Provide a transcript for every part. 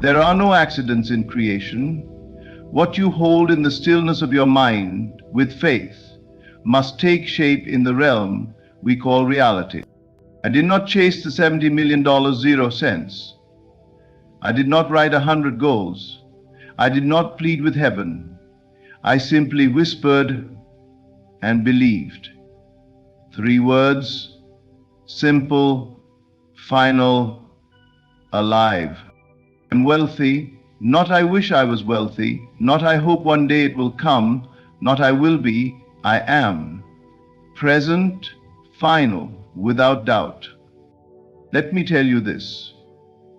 There are no accidents in creation. What you hold in the stillness of your mind with faith must take shape in the realm we call reality. I did not chase the $70 million 0 cents. I did not write 100 goals. I did not plead with heaven. I simply whispered and believed. 3 words, simple, final, alive. I'm wealthy, not I wish I was wealthy, not I hope one day it will come, not I will be, I am. Present, final, without doubt. Let me tell you this.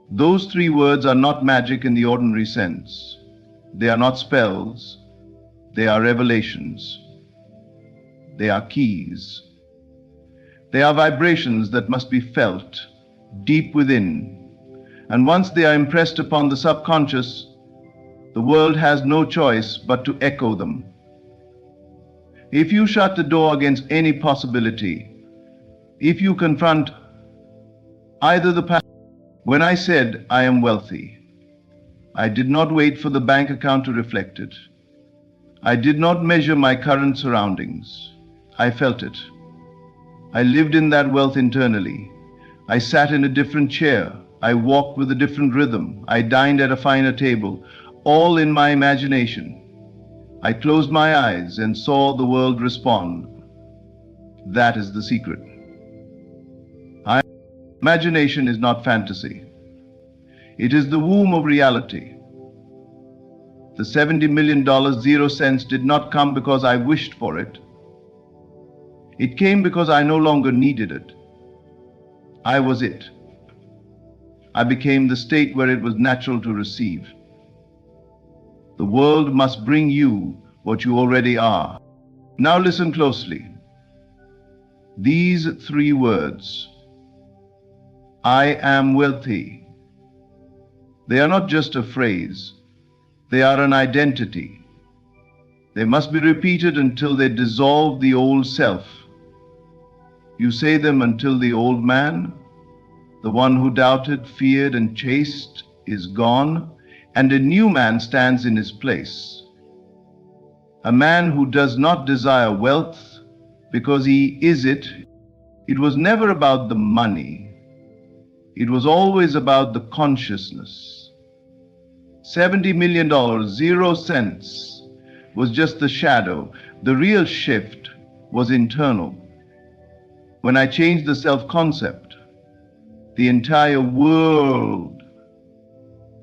Those 3 words are not magic in the ordinary sense. They are not spells. They are revelations. They are keys. They are vibrations that must be felt deep within. And once they are impressed upon the subconscious, the world has no choice but to echo them. If you shut the door against any possibility, if you confront either the past, when I said I am wealthy, I did not wait for the bank account to reflect it. I did not measure my current surroundings. I felt it. I lived in that wealth internally. I sat in a different chair. I walked with a different rhythm. I dined at a finer table, all in my imagination. I closed my eyes and saw the world respond. That is the secret. Imagination is not fantasy. It is the womb of reality. The $70 million 0 cents did not come because I wished for it. It came because I no longer needed it. I was it. I became the state where it was natural to receive. The world must bring you what you already are. Now listen closely. These 3 words, I am wealthy. They are not just a phrase. They are an identity. They must be repeated until they dissolve the old self. You say them until the old man, the one who doubted, feared, and chased, is gone, and a new man stands in his place. A man who does not desire wealth because he is it. It was never about the money. It was always about the consciousness. $70 million 0 cents was just the shadow. The real shift was internal. When I changed the self-concept, the entire world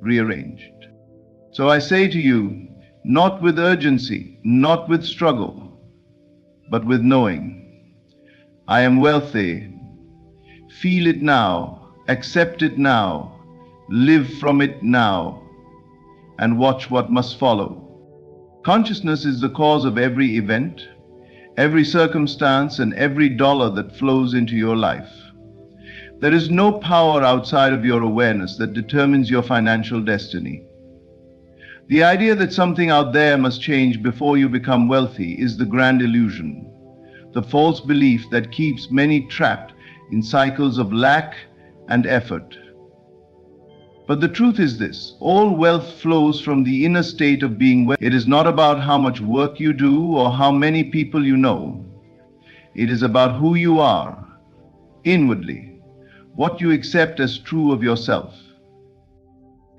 rearranged. So I say to you, not with urgency, not with struggle, but with knowing. I am wealthy. Feel it now, accept it now, live from it now, and watch what must follow. Consciousness is the cause of every event, every circumstance, and every dollar that flows into your life. There is no power outside of your awareness that determines your financial destiny. The idea that something out there must change before you become wealthy is the grand illusion, the false belief that keeps many trapped in cycles of lack and effort. But the truth is this: all wealth flows from the inner state of being wealthy. It is not about how much work you do or how many people you know. It is about who you are, inwardly, what you accept as true of yourself.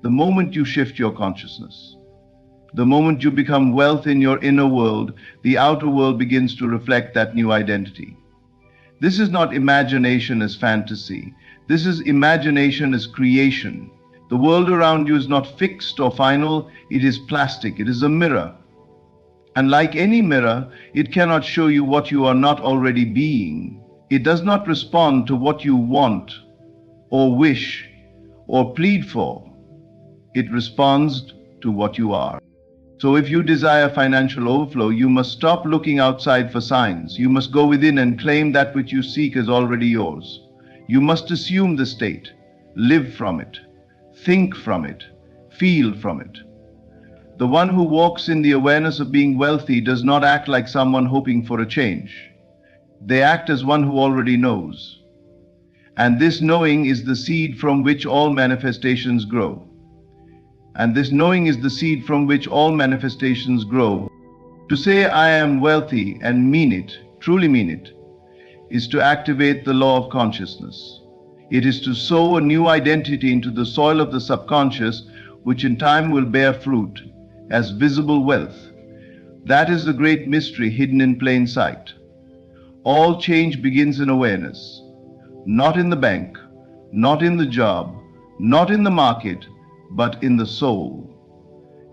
The moment you shift your consciousness, the moment you become wealth in your inner world, the outer world begins to reflect that new identity. This is not imagination as fantasy. This is imagination as creation. The world around you is not fixed or final. It is plastic. It is a mirror. And like any mirror, it cannot show you what you are not already being. It does not respond to what you want or wish or plead for. It responds to what you are. So if you desire financial overflow, you must stop looking outside for signs. You must go within and claim that which you seek is already yours. You must assume the state, live from it, think from it, feel from it. The one who walks in the awareness of being wealthy does not act like someone hoping for a change. They act as one who already knows. And this knowing is the seed from which all manifestations grow. And this knowing is the seed from which all manifestations grow. To say I am wealthy and mean it, truly mean it, is to activate the law of consciousness. It is to sow a new identity into the soil of the subconscious, which in time will bear fruit as visible wealth. That is the great mystery hidden in plain sight. All change begins in awareness, not in the bank, not in the job, not in the market, but in the soul.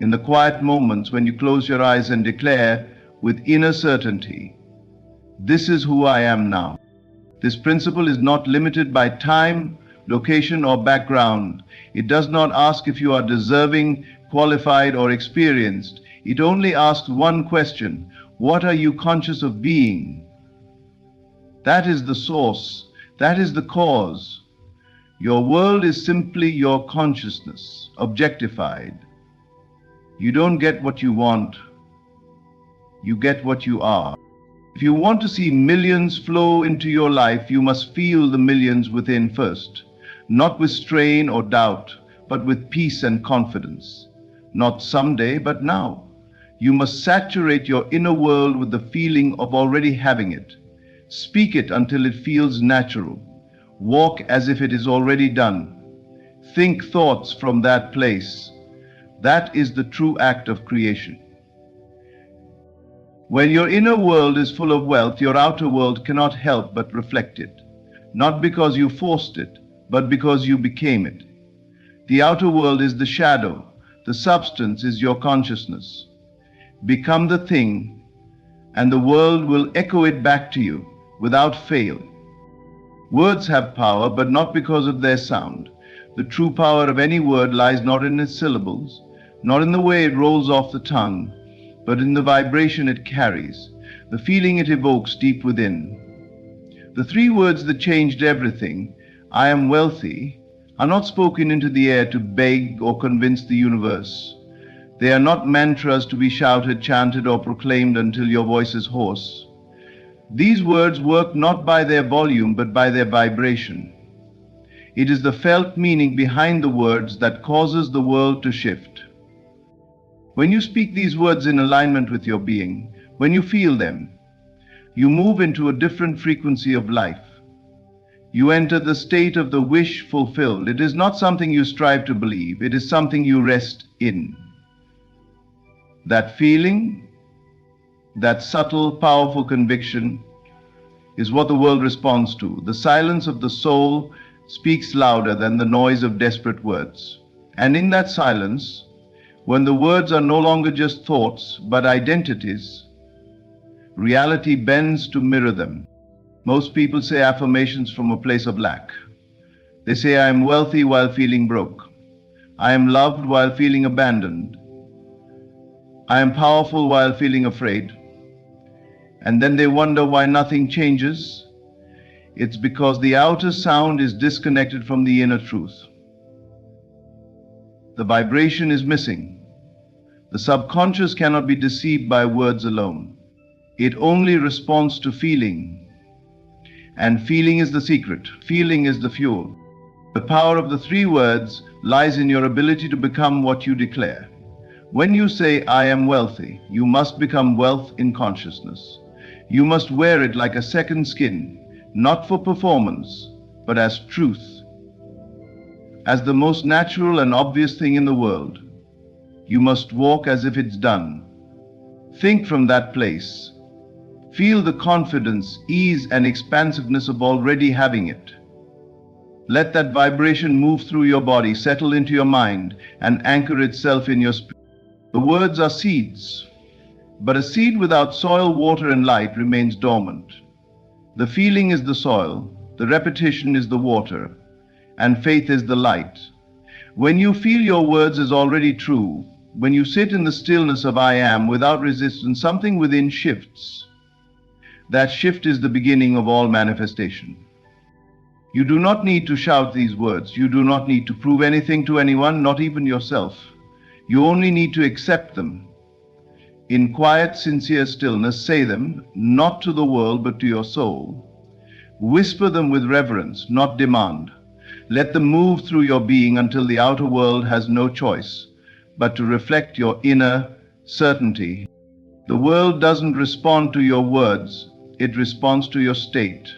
In the quiet moments when you close your eyes and declare with inner certainty, "This is who I am now." This principle is not limited by time, location, or background. It does not ask if you are deserving, qualified, or experienced. It only asks one question: what are you conscious of being? That is the source. That is the cause. Your world is simply your consciousness, objectified. You don't get what you want. You get what you are. If you want to see millions flow into your life, you must feel the millions within first, not with strain or doubt, but with peace and confidence. Not someday, but now. You must saturate your inner world with the feeling of already having it. Speak it until it feels natural. Walk as if it is already done. Think thoughts from that place. That is the true act of creation. When your inner world is full of wealth, your outer world cannot help but reflect it. Not because you forced it, but because you became it. The outer world is the shadow. The substance is your consciousness. Become the thing, and the world will echo it back to you without fail. Words have power, but not because of their sound. The true power of any word lies not in its syllables, not in the way it rolls off the tongue, but in the vibration it carries, the feeling it evokes deep within. The three words that changed everything, "I am wealthy," are not spoken into the air to beg or convince the universe. They are not mantras to be shouted, chanted, or proclaimed until your voice is hoarse. These words work not by their volume, but by their vibration. It is the felt meaning behind the words that causes the world to shift. When you speak these words in alignment with your being, when you feel them, you move into a different frequency of life. You enter the state of the wish fulfilled. It is not something you strive to believe, it is something you rest in. That feeling, that subtle, powerful conviction, is what the world responds to. The silence of the soul speaks louder than the noise of desperate words. And in that silence, when the words are no longer just thoughts, but identities, reality bends to mirror them. Most people say affirmations from a place of lack. They say, "I am wealthy," while feeling broke. "I am loved," while feeling abandoned. "I am powerful," while feeling afraid. And then they wonder why nothing changes. It's because the outer sound is disconnected from the inner truth. The vibration is missing. The subconscious cannot be deceived by words alone. It only responds to feeling. And feeling is the secret. Feeling is the fuel. The power of the three words lies in your ability to become what you declare. When you say, "I am wealthy," you must become wealth in consciousness. You must wear it like a second skin, not for performance, but as truth, as the most natural and obvious thing in the world. You must walk as if it's done. Think from that place. Feel the confidence, ease, and expansiveness of already having it. Let that vibration move through your body, settle into your mind, and anchor itself in your spirit. The words are seeds, but a seed without soil, water, and light remains dormant. The feeling is the soil, the repetition is the water, and faith is the light. When you feel your words as already true, when you sit in the stillness of "I am" without resistance, something within shifts. That shift is the beginning of all manifestation. You do not need to shout these words. You do not need to prove anything to anyone, not even yourself. You only need to accept them. In quiet, sincere stillness, say them, not to the world, but to your soul. Whisper them with reverence, not demand. Let them move through your being until the outer world has no choice, but to reflect your inner certainty. The world doesn't respond to your words, it responds to your state.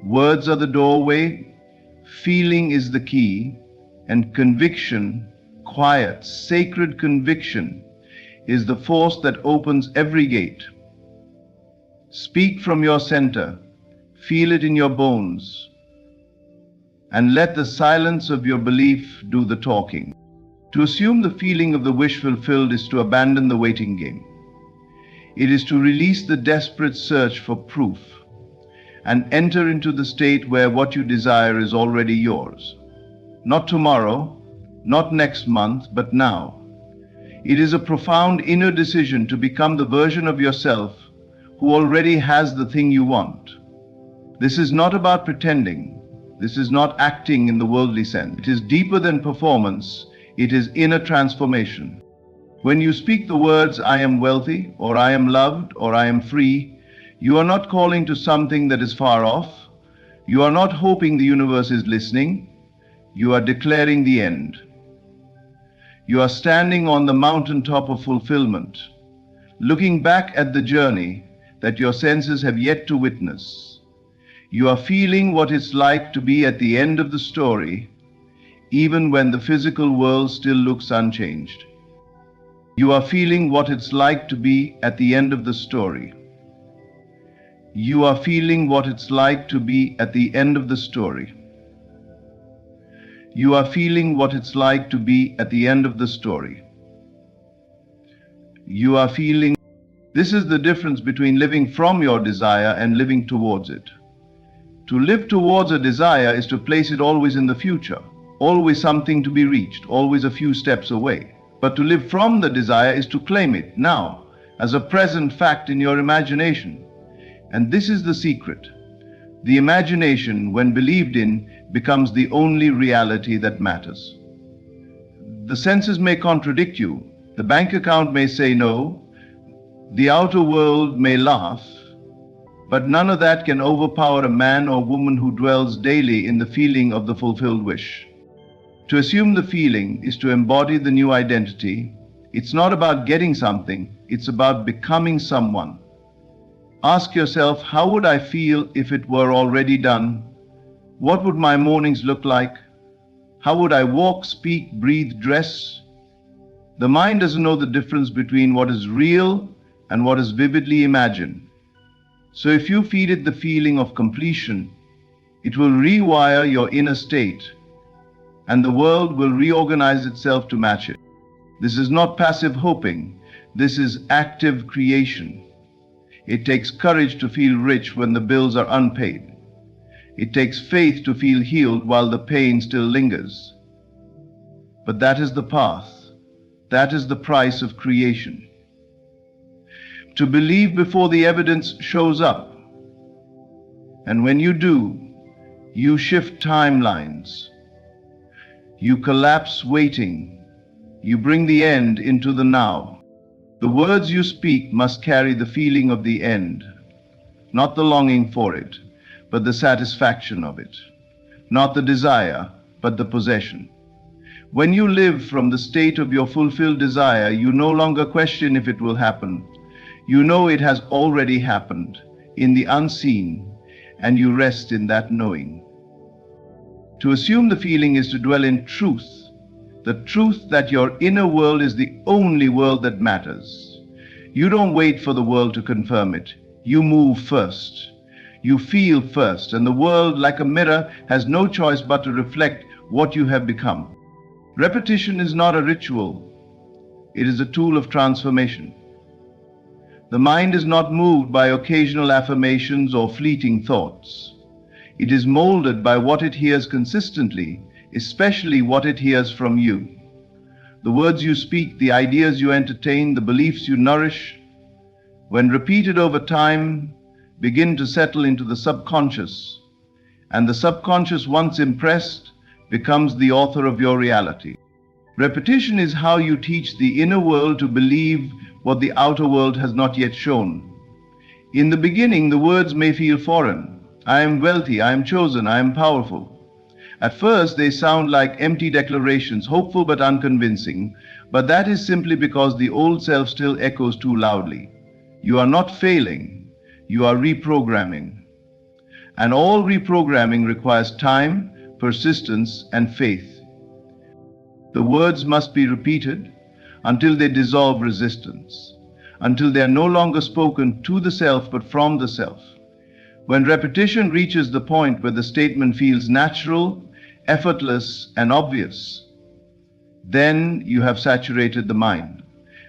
Words are the doorway, feeling is the key, and conviction, quiet, sacred conviction, is the force that opens every gate. Speak from your center, feel it in your bones, and let the silence of your belief do the talking. To assume the feeling of the wish fulfilled is to abandon the waiting game. It is to release the desperate search for proof and enter into the state where what you desire is already yours. Not tomorrow, not next month, but now. It is a profound inner decision to become the version of yourself who already has the thing you want. This is not about pretending. This is not acting in the worldly sense. It is deeper than performance. It is inner transformation. When you speak the words, I am wealthy, or I am loved, or I am free, you are not calling to something that is far off. You are not hoping the universe is listening. You are declaring the end. You are standing on the mountaintop of fulfillment, looking back at the journey that your senses have yet to witness. You are feeling what it's like to be at the end of the story, even when the physical world still looks unchanged. You are feeling what it's like to be at the end of the story. You are feeling what it's like to be at the end of the story. You are feeling what it's like to be at the end of the story. You are feeling. This is the difference between living from your desire and living towards it. To live towards a desire is to place it always in the future, always something to be reached, always a few steps away. But to live from the desire is to claim it now, as a present fact in your imagination. And this is the secret. The imagination, when believed in, becomes the only reality that matters. The senses may contradict you. The bank account may say no. The outer world may laugh. But none of that can overpower a man or woman who dwells daily in the feeling of the fulfilled wish. To assume the feeling is to embody the new identity. It's not about getting something, it's about becoming someone. Ask yourself, how would I feel if it were already done? What would my mornings look like? How would I walk, speak, breathe, dress? The mind doesn't know the difference between what is real and what is vividly imagined. So if you feed it the feeling of completion, it will rewire your inner state, and the world will reorganize itself to match it. This is not passive hoping. This is active creation. It takes courage to feel rich when the bills are unpaid. It takes faith to feel healed while the pain still lingers. But that is the path. That is the price of creation. To believe before the evidence shows up. And when you do, you shift timelines. You collapse waiting. You bring the end into the now. The words you speak must carry the feeling of the end, not the longing for it, but the satisfaction of it, not the desire, but the possession. When you live from the state of your fulfilled desire, you no longer question if it will happen. You know it has already happened in the unseen, and you rest in that knowing. To assume the feeling is to dwell in truth, the truth that your inner world is the only world that matters. You don't wait for the world to confirm it. You move first. You feel first, and the world, like a mirror, has no choice but to reflect what you have become. Repetition is not a ritual. It is a tool of transformation. The mind is not moved by occasional affirmations or fleeting thoughts. It is molded by what it hears consistently, especially what it hears from you. The words you speak, the ideas you entertain, the beliefs you nourish, when repeated over time, begin to settle into the subconscious, and the subconscious, once impressed, becomes the author of your reality. Repetition is how you teach the inner world to believe what the outer world has not yet shown. In the beginning, the words may feel foreign. I am wealthy, I am chosen, I am powerful. At first, they sound like empty declarations, hopeful but unconvincing, but that is simply because the old self still echoes too loudly. You are not failing, you are reprogramming. And all reprogramming requires time, persistence, and faith. The words must be repeated until they dissolve resistance, until they are no longer spoken to the self but from the self. When repetition reaches the point where the statement feels natural, effortless, and obvious, then you have saturated the mind.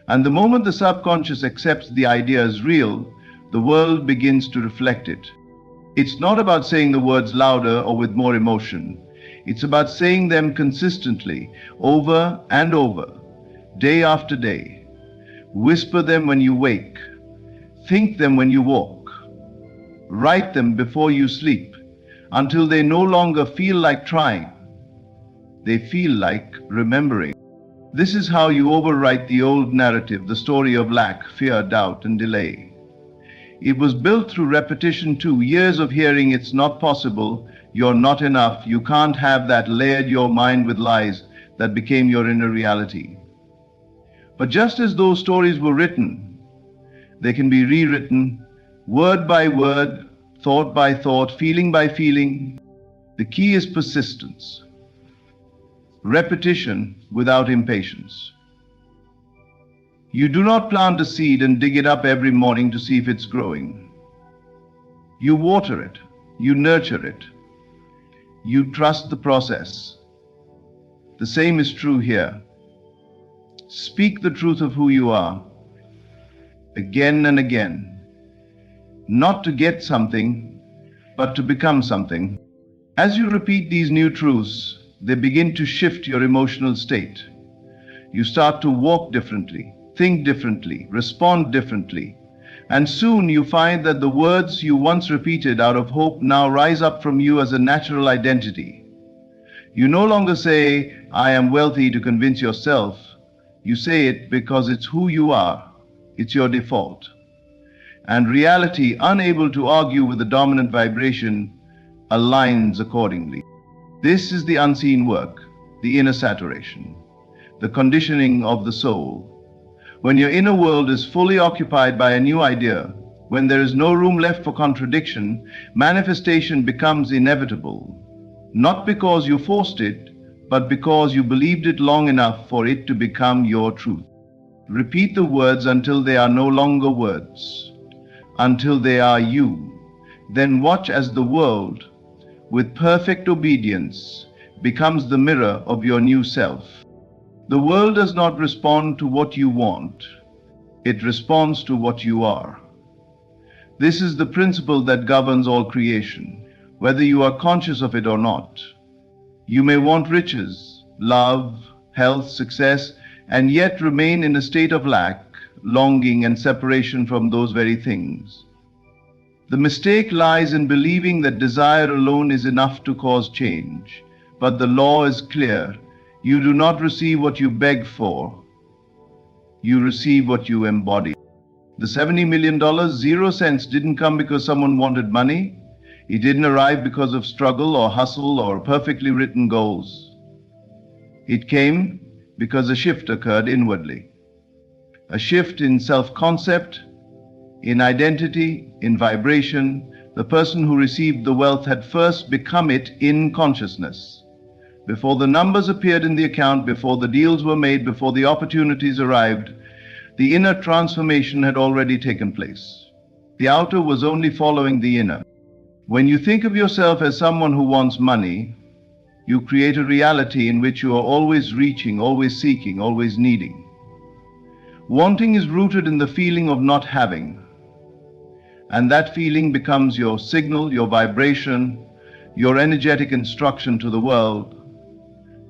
And the moment the subconscious accepts the idea as real, the world begins to reflect it. It's not about saying the words louder or with more emotion. It's about saying them consistently, over and over, day after day. Whisper them when you wake. Think them when you walk. Write them before you sleep, until they no longer feel like trying. They feel like remembering. This is how you overwrite the old narrative, the story of lack, fear, doubt, and delay. It was built through repetition too, years of hearing it's not possible, you're not enough, you can't have that, layered your mind with lies that became your inner reality. But just as those stories were written, they can be rewritten, word by word, thought by thought, feeling by feeling. The key is persistence. Repetition without impatience. You do not plant a seed and dig it up every morning to see if it's growing. You water it, you nurture it, you trust the process. The same is true here. Speak the truth of who you are, again and again, not to get something, but to become something. As you repeat these new truths, they begin to shift your emotional state. You start to walk differently, think differently, respond differently, and soon you find that the words you once repeated out of hope now rise up from you as a natural identity. You no longer say, "I am wealthy," to convince yourself. You say it because it's who you are. It's your default. And reality, unable to argue with the dominant vibration, aligns accordingly. This is the unseen work, the inner saturation, the conditioning of the soul. When your inner world is fully occupied by a new idea, when there is no room left for contradiction, manifestation becomes inevitable. Not because you forced it, but because you believed it long enough for it to become your truth. Repeat the words until they are no longer words, until they are you. Then watch as the world, with perfect obedience, becomes the mirror of your new self. The world does not respond to what you want. It responds to what you are. This is the principle that governs all creation, whether you are conscious of it or not. You may want riches, love, health, success, and yet remain in a state of lack, longing, and separation from those very things. The mistake lies in believing that desire alone is enough to cause change. But the law is clear. You do not receive what you beg for. You receive what you embody. The $70 million, 0 cents, didn't come because someone wanted money. It didn't arrive because of struggle or hustle or perfectly written goals. It came because a shift occurred inwardly. A shift in self-concept, in identity, in vibration. The person who received the wealth had first become it in consciousness. Before the numbers appeared in the account, before the deals were made, before the opportunities arrived, the inner transformation had already taken place. The outer was only following the inner. When you think of yourself as someone who wants money, you create a reality in which you are always reaching, always seeking, always needing. Wanting is rooted in the feeling of not having. And that feeling becomes your signal, your vibration, your energetic instruction to the world.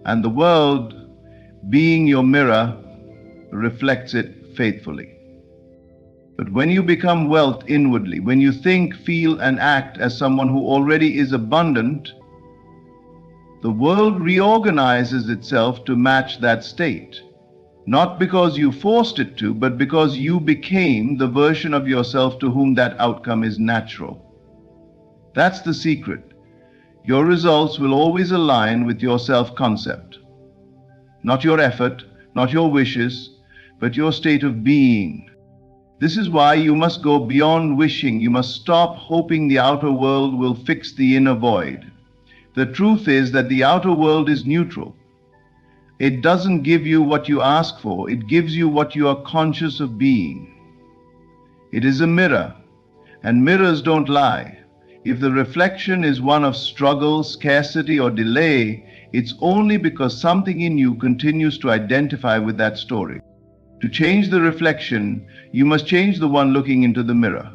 And the world, being your mirror, reflects it faithfully. But when you become wealth inwardly, when you think, feel, and act as someone who already is abundant, the world reorganizes itself to match that state. Not because you forced it to, but because you became the version of yourself to whom that outcome is natural. That's the secret. Your results will always align with your self-concept. Not your effort, not your wishes, but your state of being. This is why you must go beyond wishing. You must stop hoping the outer world will fix the inner void. The truth is that the outer world is neutral. It doesn't give you what you ask for. It gives you what you are conscious of being. It is a mirror, and mirrors don't lie. If the reflection is one of struggle, scarcity, or delay, it's only because something in you continues to identify with that story. To change the reflection, you must change the one looking into the mirror.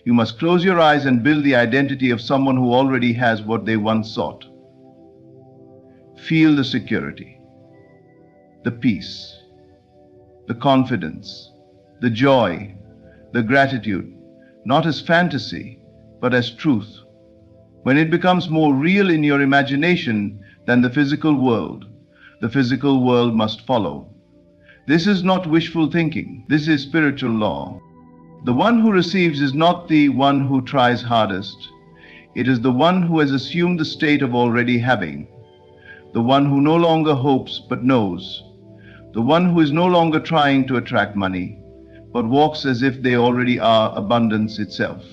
You must close your eyes and build the identity of someone who already has what they once sought. Feel the security, the peace, the confidence, the joy, the gratitude, not as fantasy, but as truth. When it becomes more real in your imagination than the physical world must follow. This is not wishful thinking. This is spiritual law. The one who receives is not the one who tries hardest. It is the one who has assumed the state of already having. The one who no longer hopes but knows. The one who is no longer trying to attract money, but walks as if they already are abundance itself.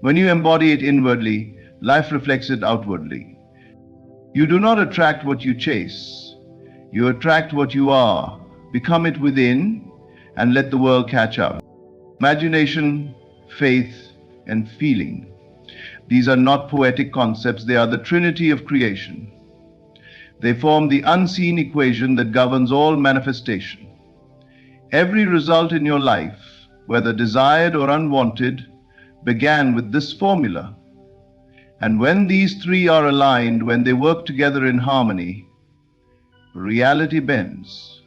When you embody it inwardly, life reflects it outwardly. You do not attract what you chase. You attract what you are. Become it within and let the world catch up. Imagination, faith, and feeling. These are not poetic concepts. They are the trinity of creation. They form the unseen equation that governs all manifestation. Every result in your life, whether desired or unwanted, began with this formula. And when these three are aligned, when they work together in harmony, reality bends.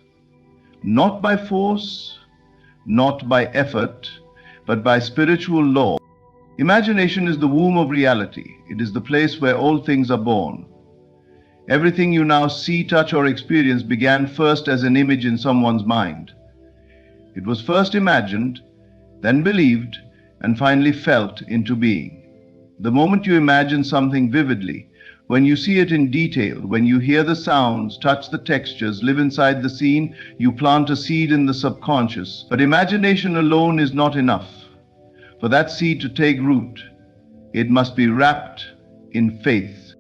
Not by force, not by effort, but by spiritual law. Imagination is the womb of reality. It is the place where all things are born. Everything you now see, touch, or experience began first as an image in someone's mind. It was first imagined, then believed, and finally felt into being. The moment you imagine something vividly, when you see it in detail, when you hear the sounds, touch the textures, live inside the scene, you plant a seed in the subconscious. But imagination alone is not enough. For that seed to take root, it must be wrapped in faith.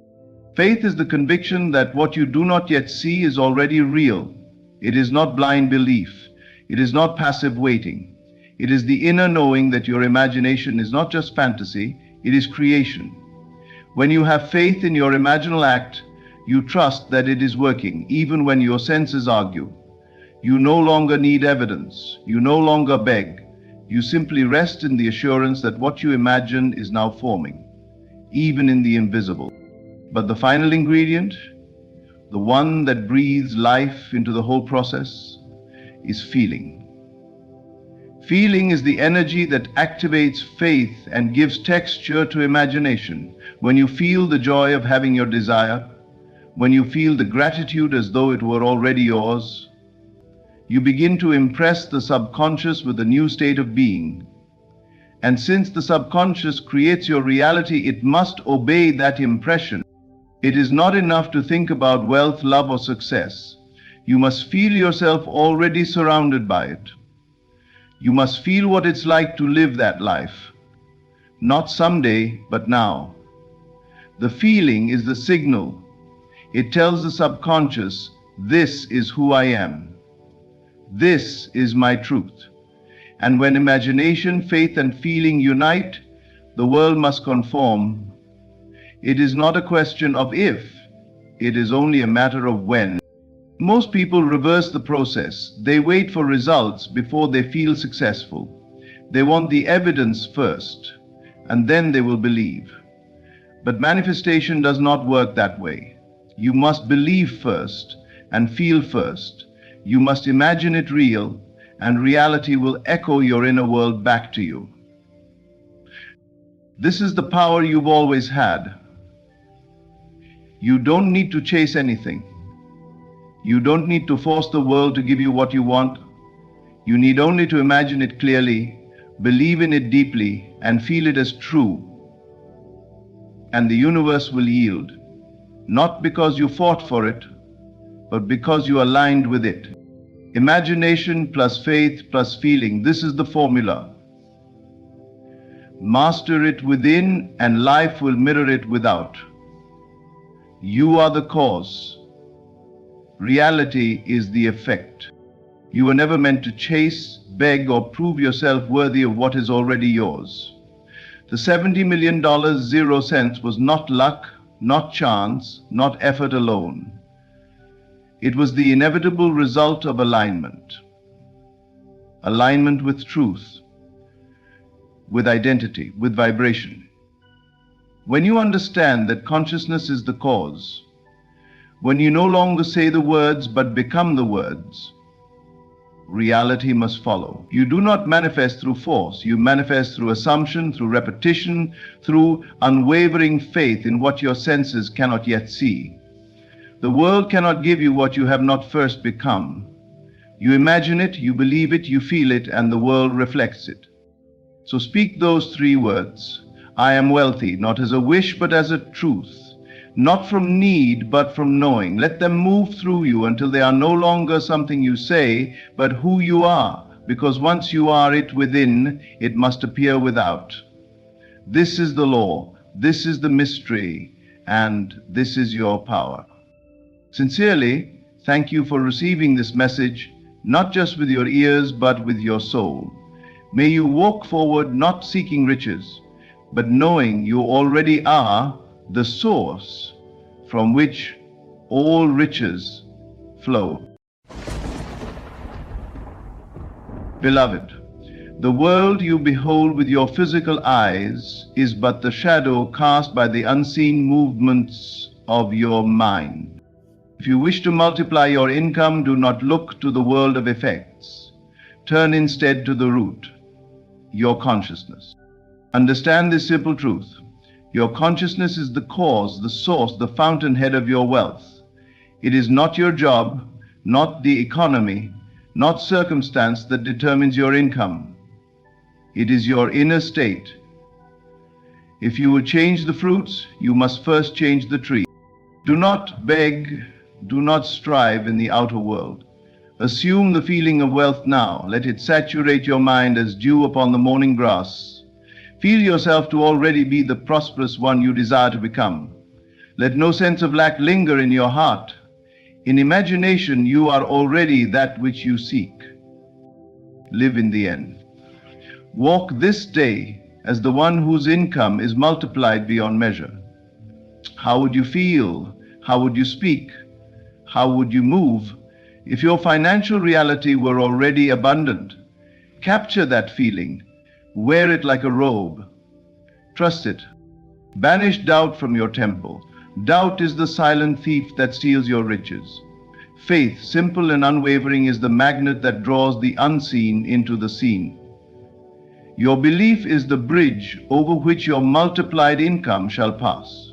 Faith is the conviction that what you do not yet see is already real. It is not blind belief. It is not passive waiting. It is the inner knowing that your imagination is not just fantasy, it is creation. When you have faith in your imaginal act, you trust that it is working, even when your senses argue. You no longer need evidence. You no longer beg. You simply rest in the assurance that what you imagine is now forming, even in the invisible. But the final ingredient, the one that breathes life into the whole process, is feeling. Feeling is the energy that activates faith and gives texture to imagination. When you feel the joy of having your desire, when you feel the gratitude as though it were already yours, you begin to impress the subconscious with a new state of being. And since the subconscious creates your reality, it must obey that impression. It is not enough to think about wealth, love, or success. You must feel yourself already surrounded by it. You must feel what it's like to live that life. Not someday, but now. The feeling is the signal. It tells the subconscious, this is who I am. This is my truth. And when imagination, faith, and feeling unite, the world must conform. It is not a question of if, it is only a matter of when. Most people reverse the process. They wait for results before they feel successful. They want the evidence first, and then they will believe. But manifestation does not work that way. You must believe first and feel first. You must imagine it real, and reality will echo your inner world back to you. This is the power you've always had. You don't need to chase anything. You don't need to force the world to give you what you want. You need only to imagine it clearly, believe in it deeply, and feel it as true. and the universe will yield, not because you fought for it, but because you aligned with it. Imagination plus faith plus feeling, this is the formula. Master it within and life will mirror it without. You are the cause. Reality is the effect. You were never meant to chase, beg, or prove yourself worthy of what is already yours. The $70 million 0 cents was not luck, not chance, not effort alone. It was the inevitable result of alignment. Alignment with truth, with identity, with vibration. When you understand that consciousness is the cause, when you no longer say the words but become the words, reality must follow. You do not manifest through force. You manifest through assumption, through repetition, through unwavering faith in what your senses cannot yet see. The world cannot give you what you have not first become. You imagine it, you believe it, you feel it, and the world reflects it. So speak those 3 words. I am wealthy, not as a wish, but as a truth. Not from need, but from knowing. Let them move through you until they are no longer something you say, but who you are. Because once you are it within, it must appear without. This is the law, this is the mystery, and this is your power. Sincerely, thank you for receiving this message, not just with your ears, but with your soul. May you walk forward not seeking riches, but knowing you already are the source from which all riches flow. Beloved, the world you behold with your physical eyes is but the shadow cast by the unseen movements of your mind. If you wish to multiply your income, do not look to the world of effects. Turn instead to the root, your consciousness. Understand this simple truth. Your consciousness is the cause, the source, the fountainhead of your wealth. It is not your job, not the economy, not circumstance that determines your income. It is your inner state. If you will change the fruits, you must first change the tree. Do not beg, do not strive in the outer world. Assume the feeling of wealth now. Let it saturate your mind as dew upon the morning grass. Feel yourself to already be the prosperous one you desire to become. Let no sense of lack linger in your heart. In imagination, you are already that which you seek. Live in the end. Walk this day as the one whose income is multiplied beyond measure. How would you feel? How would you speak? How would you move if your financial reality were already abundant? Capture that feeling. Wear it like a robe. Trust it. Banish doubt from your temple. Doubt is the silent thief that steals your riches. Faith, simple and unwavering, is the magnet that draws the unseen into the seen. Your belief is the bridge over which your multiplied income shall pass.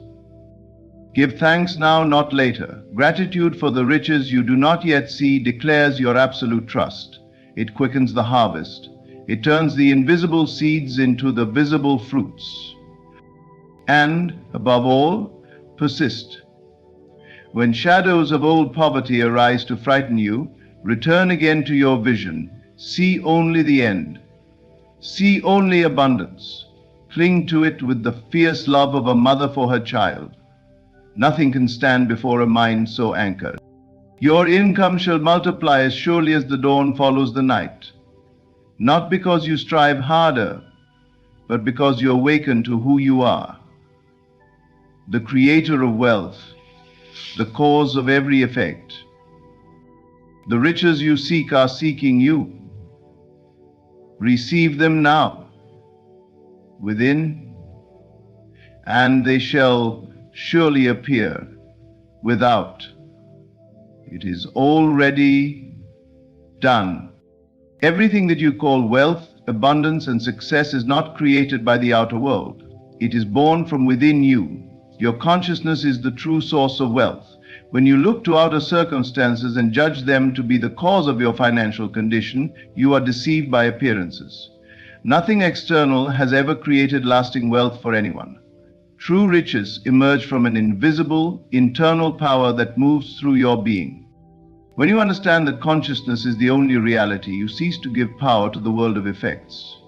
Give thanks now, not later. Gratitude for the riches you do not yet see declares your absolute trust. It quickens the harvest. It turns the invisible seeds into the visible fruits. And, above all, persist. When shadows of old poverty arise to frighten you, return again to your vision. See only the end. See only abundance. Cling to it with the fierce love of a mother for her child. Nothing can stand before a mind so anchored. Your income shall multiply as surely as the dawn follows the night. Not because you strive harder, but because you awaken to who you are. The creator of wealth, the cause of every effect. The riches you seek are seeking you. Receive them now, within, and they shall surely appear without. It is already done. Everything that you call wealth, abundance, and success is not created by the outer world. It is born from within you. Your consciousness is the true source of wealth. When you look to outer circumstances and judge them to be the cause of your financial condition, you are deceived by appearances. Nothing external has ever created lasting wealth for anyone. True riches emerge from an invisible, internal power that moves through your being. When you understand that consciousness is the only reality, you cease to give power to the world of effects.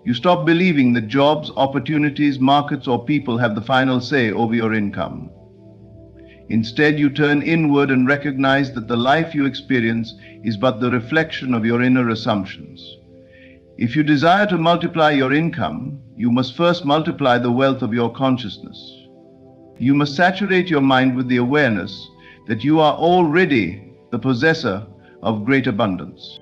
You stop believing that jobs, opportunities, markets, or people have the final say over your income. Instead, you turn inward and recognize that the life you experience is but the reflection of your inner assumptions. If you desire to multiply your income, you must first multiply the wealth of your consciousness. You must saturate your mind with the awareness that you are already the possessor of great abundance.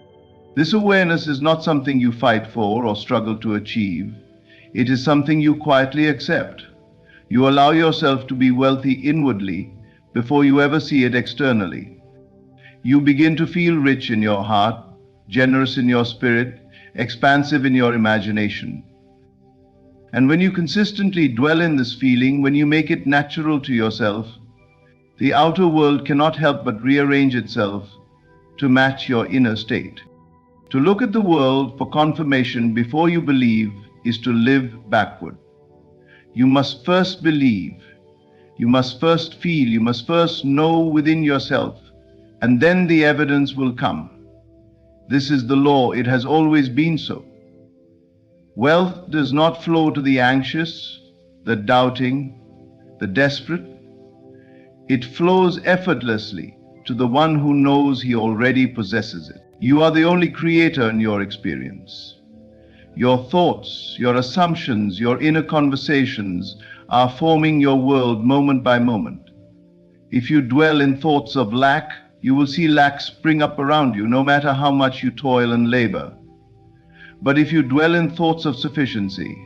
This awareness is not something you fight for or struggle to achieve. It is something you quietly accept. You allow yourself to be wealthy inwardly before you ever see it externally. You begin to feel rich in your heart, generous in your spirit, expansive in your imagination. And when you consistently dwell in this feeling, when you make it natural to yourself, the outer world cannot help but rearrange itself to match your inner state. To look at the world for confirmation before you believe is to live backward. You must first believe, you must first feel, you must first know within yourself, and then the evidence will come. This is the law, it has always been so. Wealth does not flow to the anxious, the doubting, the desperate. It flows effortlessly to the one who knows he already possesses it. You are the only creator in your experience. Your thoughts, your assumptions, your inner conversations are forming your world moment by moment. If you dwell in thoughts of lack, you will see lack spring up around you, no matter how much you toil and labor. But if you dwell in thoughts of sufficiency,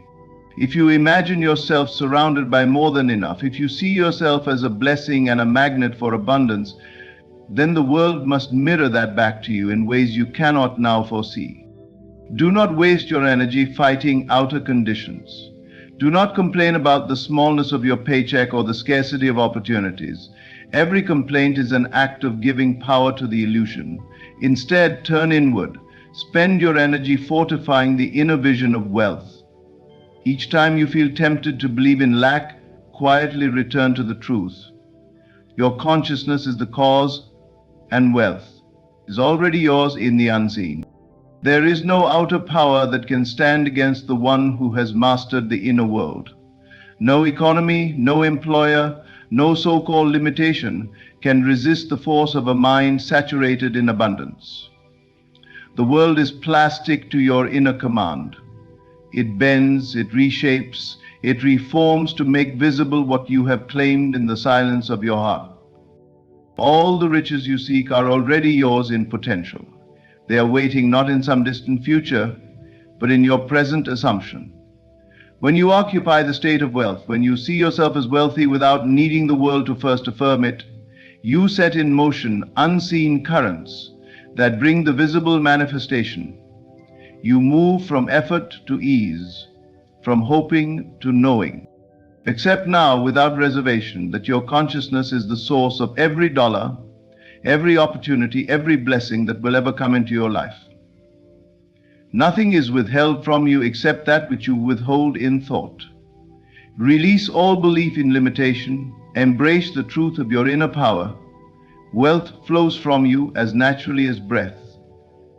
if you imagine yourself surrounded by more than enough, if you see yourself as a blessing and a magnet for abundance, then the world must mirror that back to you in ways you cannot now foresee. Do not waste your energy fighting outer conditions. Do not complain about the smallness of your paycheck or the scarcity of opportunities. Every complaint is an act of giving power to the illusion. Instead, turn inward. Spend your energy fortifying the inner vision of wealth. Each time you feel tempted to believe in lack, quietly return to the truth. Your consciousness is the cause, and wealth is already yours in the unseen. There is no outer power that can stand against the one who has mastered the inner world. No economy, no employer, no so-called limitation can resist the force of a mind saturated in abundance. The world is plastic to your inner command. It bends, it reshapes, it reforms to make visible what you have claimed in the silence of your heart. All the riches you seek are already yours in potential. They are waiting not in some distant future, but in your present assumption. When you occupy the state of wealth, when you see yourself as wealthy without needing the world to first affirm it, you set in motion unseen currents that bring the visible manifestation. You move from effort to ease, from hoping to knowing. Accept now without reservation that your consciousness is the source of every dollar, every opportunity, every blessing that will ever come into your life. Nothing is withheld from you except that which you withhold in thought. Release all belief in limitation, embrace the truth of your inner power. Wealth flows from you as naturally as breath,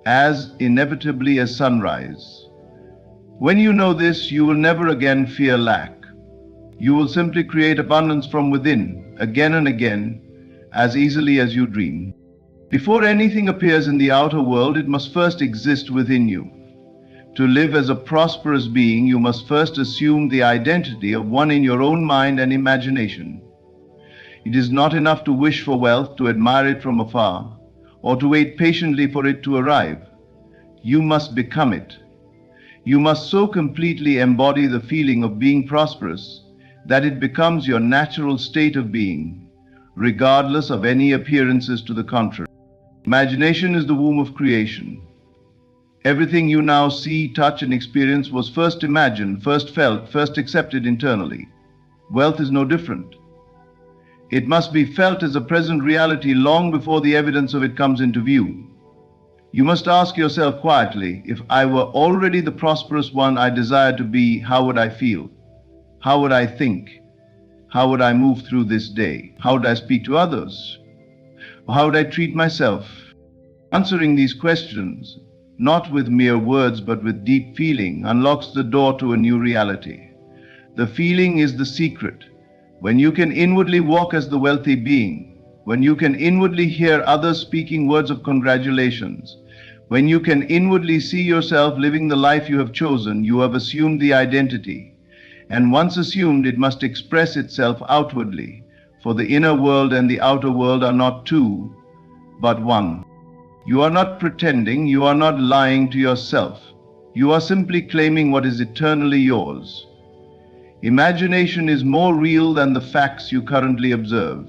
as inevitably as sunrise. When you know this, you will never again fear lack. You will simply create abundance from within, again and again, as easily as you dream. Before anything appears in the outer world, it must first exist within you. To live as a prosperous being, you must first assume the identity of one in your own mind and imagination. It is not enough to wish for wealth, to admire it from afar, or to wait patiently for it to arrive. You must become it. You must so completely embody the feeling of being prosperous that it becomes your natural state of being, regardless of any appearances to the contrary. Imagination is the womb of creation. Everything you now see, touch, and experience was first imagined, first felt, first accepted internally. Wealth is no different. It must be felt as a present reality long before the evidence of it comes into view. You must ask yourself quietly, if I were already the prosperous one I desire to be, how would I feel? How would I think? How would I move through this day? How would I speak to others? How would I treat myself? Answering these questions, not with mere words but with deep feeling, unlocks the door to a new reality. The feeling is the secret. When you can inwardly walk as the wealthy being, when you can inwardly hear others speaking words of congratulations, when you can inwardly see yourself living the life you have chosen, you have assumed the identity. And once assumed, it must express itself outwardly, for the inner world and the outer world are not two, but one. You are not pretending, you are not lying to yourself. You are simply claiming what is eternally yours. Imagination is more real than the facts you currently observe.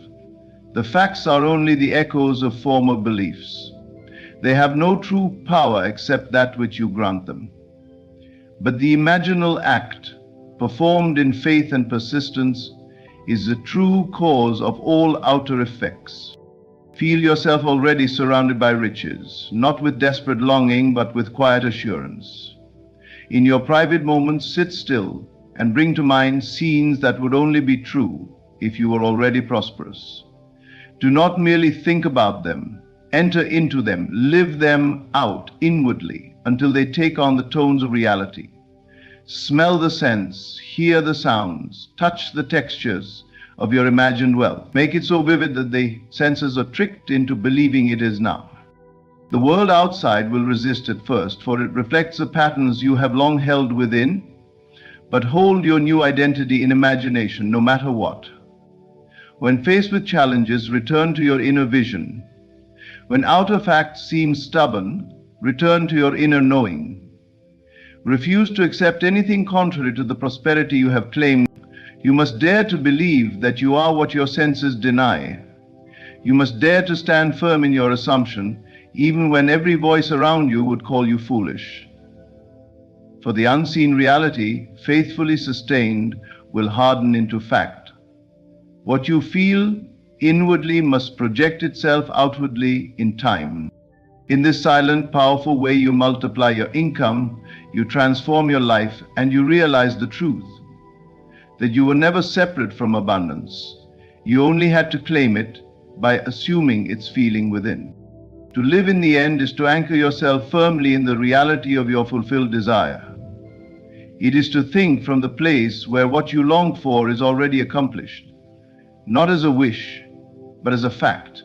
The facts are only the echoes of former beliefs. They have no true power except that which you grant them. But the imaginal act, performed in faith and persistence, is the true cause of all outer effects. Feel yourself already surrounded by riches, not with desperate longing, but with quiet assurance. In your private moments, sit still and bring to mind scenes that would only be true if you were already prosperous. Do not merely think about them. Enter into them, live them out inwardly until they take on the tones of reality. Smell the scents, hear the sounds, touch the textures of your imagined wealth. Make it so vivid that the senses are tricked into believing it is now. The world outside will resist at first, for it reflects the patterns you have long held within, but hold your new identity in imagination no matter what. When faced with challenges, return to your inner vision. When outer facts seem stubborn, return to your inner knowing. Refuse to accept anything contrary to the prosperity you have claimed. You must dare to believe that you are what your senses deny. You must dare to stand firm in your assumption, even when every voice around you would call you foolish. For the unseen reality, faithfully sustained, will harden into fact. What you feel inwardly must project itself outwardly in time. In this silent, powerful way, you multiply your income, you transform your life, and you realize the truth, that you were never separate from abundance. You only had to claim it by assuming its feeling within. To live in the end is to anchor yourself firmly in the reality of your fulfilled desire. It is to think from the place where what you long for is already accomplished, not as a wish, but as a fact.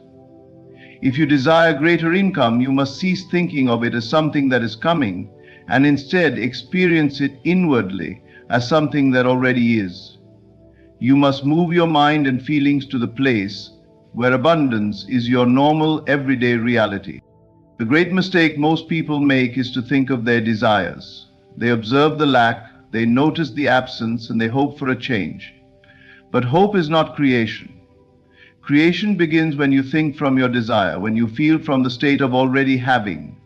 If you desire greater income, you must cease thinking of it as something that is coming, and instead experience it inwardly as something that already is. You must move your mind and feelings to the place where abundance is your normal, everyday reality. The great mistake most people make is to think of their desires. They observe the lack, they notice the absence, and they hope for a change. But hope is not creation. Creation begins when you think from your desire, when you feel from the state of already having.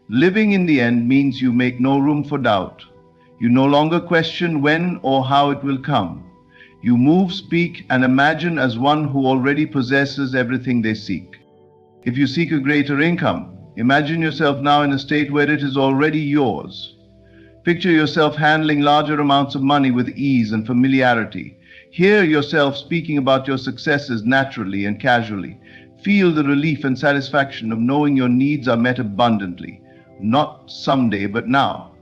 Living in the end means you make no room for doubt. You no longer question when or how it will come. You move, speak, and imagine as one who already possesses everything they seek. If you seek a greater income, imagine yourself now in a state where it is already yours. Picture yourself handling larger amounts of money with ease and familiarity. Hear yourself speaking about your successes naturally and casually. Feel the relief and satisfaction of knowing your needs are met abundantly, not someday, but now.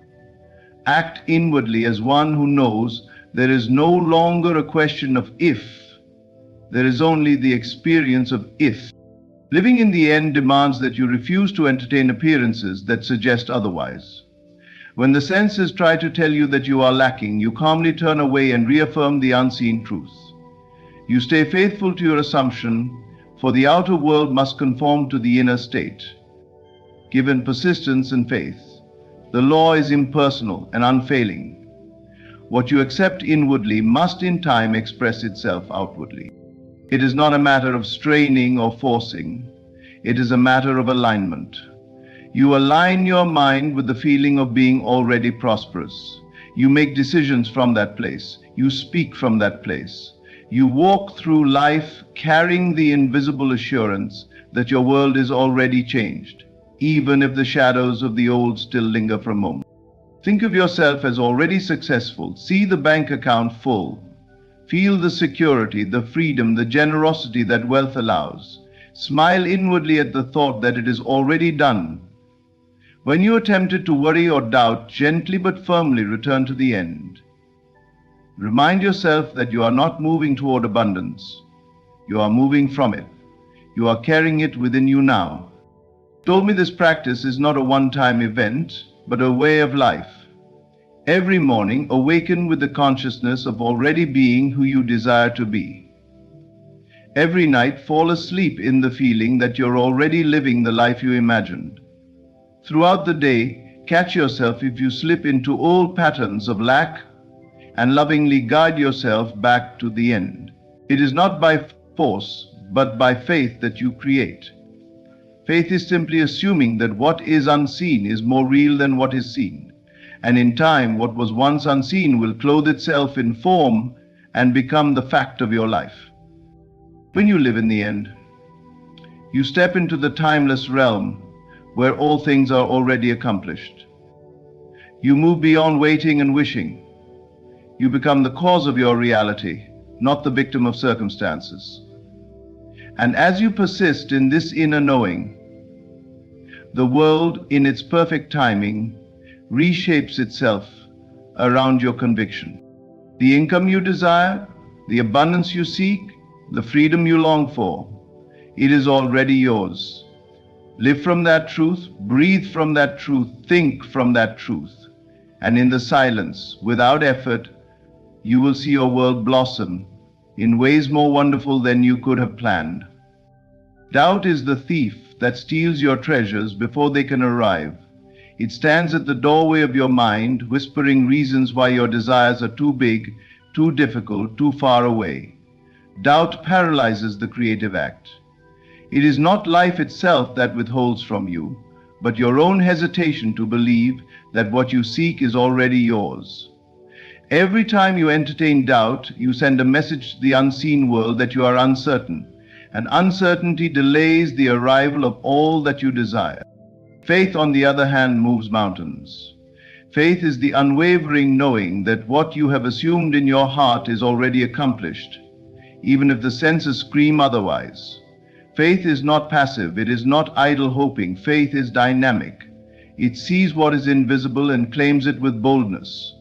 Act inwardly as one who knows there is no longer a question of if. There is only the experience of if. Living in the end demands that you refuse to entertain appearances that suggest otherwise. When the senses try to tell you that you are lacking, you calmly turn away and reaffirm the unseen truth. You stay faithful to your assumption, for the outer world must conform to the inner state. Given persistence and faith, the law is impersonal and unfailing. What you accept inwardly must in time express itself outwardly. It is not a matter of straining or forcing. It is a matter of alignment. You align your mind with the feeling of being already prosperous. You make decisions from that place. You speak from that place. You walk through life carrying the invisible assurance that your world is already changed, even if the shadows of the old still linger for a moment. Think of yourself as already successful. See the bank account full. Feel the security, the freedom, the generosity that wealth allows. Smile inwardly at the thought that it is already done. When you are tempted to worry or doubt, gently but firmly return to the end. Remind yourself that you are not moving toward abundance. You are moving from it. You are carrying it within you now. Told me this practice is not a one-time event, but a way of life. Every morning, awaken with the consciousness of already being who you desire to be. Every night, fall asleep in the feeling that you're already living the life you imagined. Throughout the day, catch yourself if you slip into old patterns of lack and lovingly guide yourself back to the end. It is not by force, but by faith that you create. Faith is simply assuming that what is unseen is more real than what is seen. And in time, what was once unseen will clothe itself in form and become the fact of your life. When you live in the end, you step into the timeless realm where all things are already accomplished. You move beyond waiting and wishing. You become the cause of your reality, not the victim of circumstances. And as you persist in this inner knowing, the world, in its perfect timing, reshapes itself around your conviction. The income you desire, the abundance you seek, the freedom you long for, it is already yours. Live from that truth, breathe from that truth, think from that truth. And in the silence, without effort, you will see your world blossom in ways more wonderful than you could have planned. Doubt is the thief that steals your treasures before they can arrive. It stands at the doorway of your mind, whispering reasons why your desires are too big, too difficult, too far away. Doubt paralyzes the creative act. It is not life itself that withholds from you, but your own hesitation to believe that what you seek is already yours. Every time you entertain doubt, you send a message to the unseen world that you are uncertain, and uncertainty delays the arrival of all that you desire. Faith, on the other hand, moves mountains. Faith is the unwavering knowing that what you have assumed in your heart is already accomplished, even if the senses scream otherwise. Faith is not passive, it is not idle hoping. Faith is dynamic. It sees what is invisible and claims it with boldness.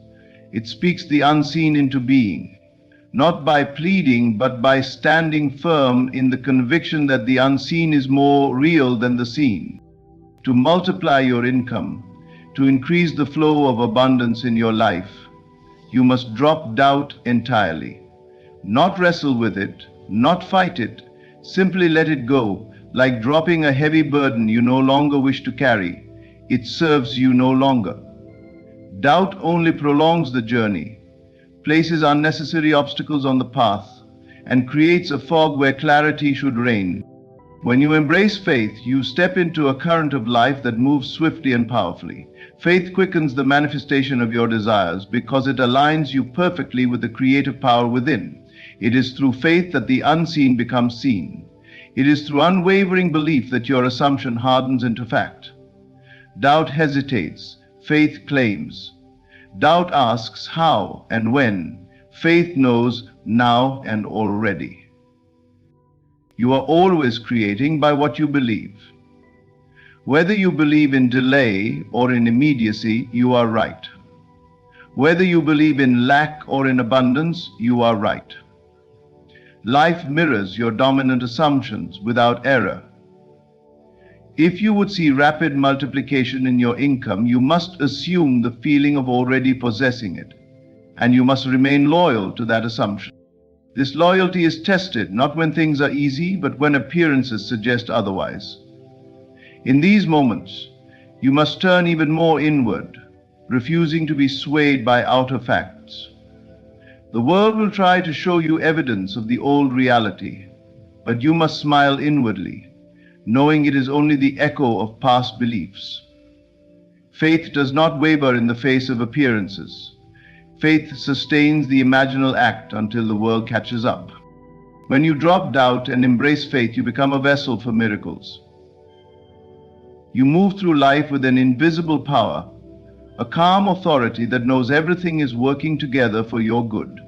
It speaks the unseen into being, not by pleading, but by standing firm in the conviction that the unseen is more real than the seen. To multiply your income, to increase the flow of abundance in your life, you must drop doubt entirely. Not wrestle with it, not fight it, simply let it go, like dropping a heavy burden you no longer wish to carry. It serves you no longer. Doubt only prolongs the journey, places unnecessary obstacles on the path, and creates a fog where clarity should reign. When you embrace faith, you step into a current of life that moves swiftly and powerfully. Faith quickens the manifestation of your desires because it aligns you perfectly with the creative power within. It is through faith that the unseen becomes seen. It is through unwavering belief that your assumption hardens into fact. Doubt hesitates, faith claims. Doubt asks how and when. Faith knows now and already. You are always creating by what you believe. Whether you believe in delay or in immediacy, you are right. Whether you believe in lack or in abundance, you are right. Life mirrors your dominant assumptions without error. If you would see rapid multiplication in your income, you must assume the feeling of already possessing it, and you must remain loyal to that assumption. This loyalty is tested not when things are easy, but when appearances suggest otherwise. In these moments, you must turn even more inward, refusing to be swayed by outer facts. The world will try to show you evidence of the old reality, but you must smile inwardly, knowing it is only the echo of past beliefs. Faith does not waver in the face of appearances. Faith sustains the imaginal act until the world catches up. When you drop doubt and embrace faith, you become a vessel for miracles. You move through life with an invisible power, a calm authority that knows everything is working together for your good.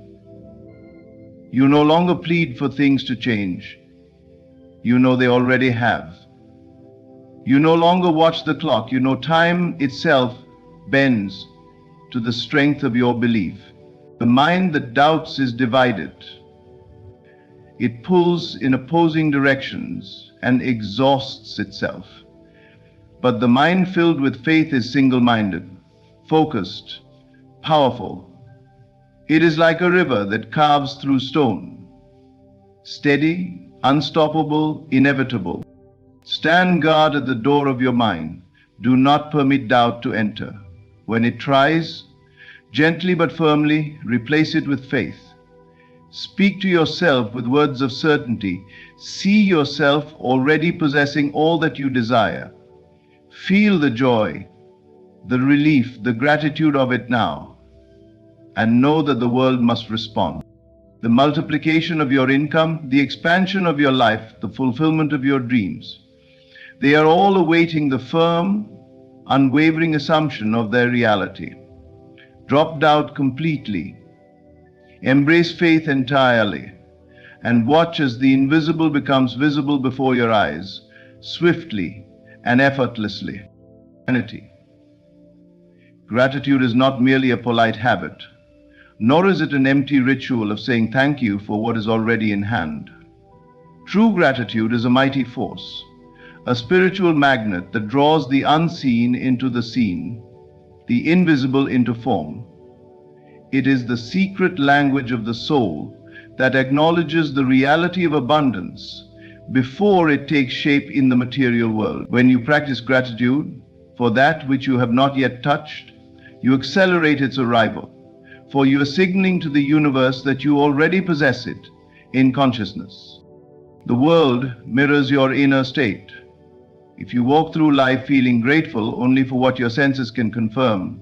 You no longer plead for things to change. You know they already have. You no longer watch the clock. You know time itself bends to the strength of your belief. The mind that doubts is divided. It pulls in opposing directions and exhausts itself. But the mind filled with faith is single-minded, focused, powerful. It is like a river that carves through stone, steady, unstoppable, inevitable. Stand guard at the door of your mind. Do not permit doubt to enter. When it tries, gently but firmly replace it with faith. Speak to yourself with words of certainty. See yourself already possessing all that you desire. Feel the joy, the relief, the gratitude of it now, and know that the world must respond. The multiplication of your income, the expansion of your life, the fulfillment of your dreams, they are all awaiting the firm, unwavering assumption of their reality. Drop doubt completely. Embrace faith entirely, and watch as the invisible becomes visible before your eyes, swiftly and effortlessly. Gratitude is not merely a polite habit, nor is it an empty ritual of saying thank you for what is already in hand. True gratitude is a mighty force, a spiritual magnet that draws the unseen into the seen, the invisible into form. It is the secret language of the soul that acknowledges the reality of abundance before it takes shape in the material world. When you practice gratitude for that which you have not yet touched, you accelerate its arrival, for you are signaling to the universe that you already possess it in consciousness. The world mirrors your inner state. If you walk through life feeling grateful only for what your senses can confirm,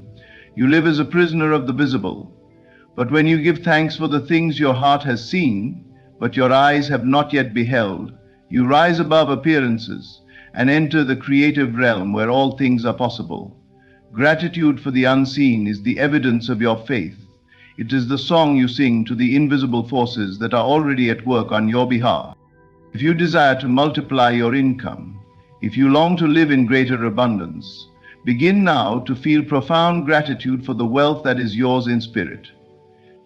you live as a prisoner of the visible. But when you give thanks for the things your heart has seen, but your eyes have not yet beheld, you rise above appearances and enter the creative realm where all things are possible. Gratitude for the unseen is the evidence of your faith. It is the song you sing to the invisible forces that are already at work on your behalf. If you desire to multiply your income, if you long to live in greater abundance, begin now to feel profound gratitude for the wealth that is yours in spirit.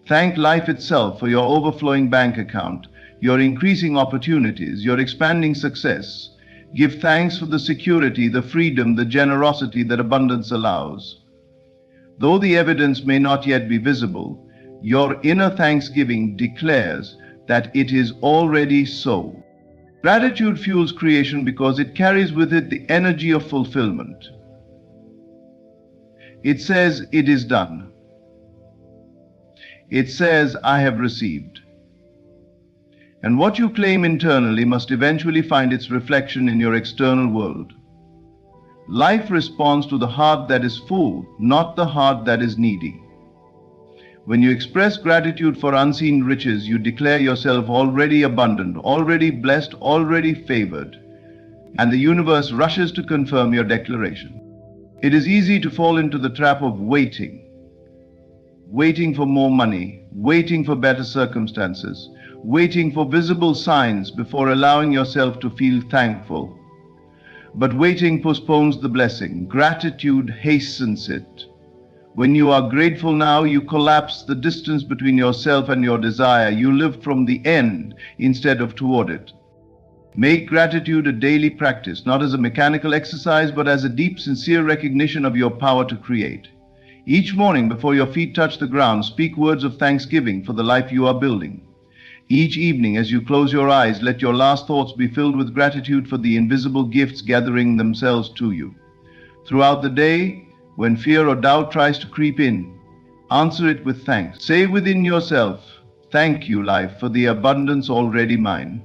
Thank life itself for your overflowing bank account, your increasing opportunities, your expanding success. Give thanks for the security, the freedom, the generosity that abundance allows. Though the evidence may not yet be visible, your inner thanksgiving declares that it is already so. Gratitude fuels creation because it carries with it the energy of fulfillment. It says, "It is done." It says, "I have received." And what you claim internally must eventually find its reflection in your external world. Life responds to the heart that is full, not the heart that is needy. When you express gratitude for unseen riches, you declare yourself already abundant, already blessed, already favored, and the universe rushes to confirm your declaration. It is easy to fall into the trap of waiting for more money, waiting for better circumstances, waiting for visible signs before allowing yourself to feel thankful. But waiting postpones the blessing. Gratitude hastens it. When you are grateful now, you collapse the distance between yourself and your desire. You live from the end instead of toward it. Make gratitude a daily practice, not as a mechanical exercise, but as a deep, sincere recognition of your power to create. Each morning before your feet touch the ground, speak words of thanksgiving for the life you are building. Each evening as you close your eyes, let your last thoughts be filled with gratitude for the invisible gifts gathering themselves to you. Throughout the day, when fear or doubt tries to creep in, answer it with thanks. Say within yourself, "Thank you, life, for the abundance already mine.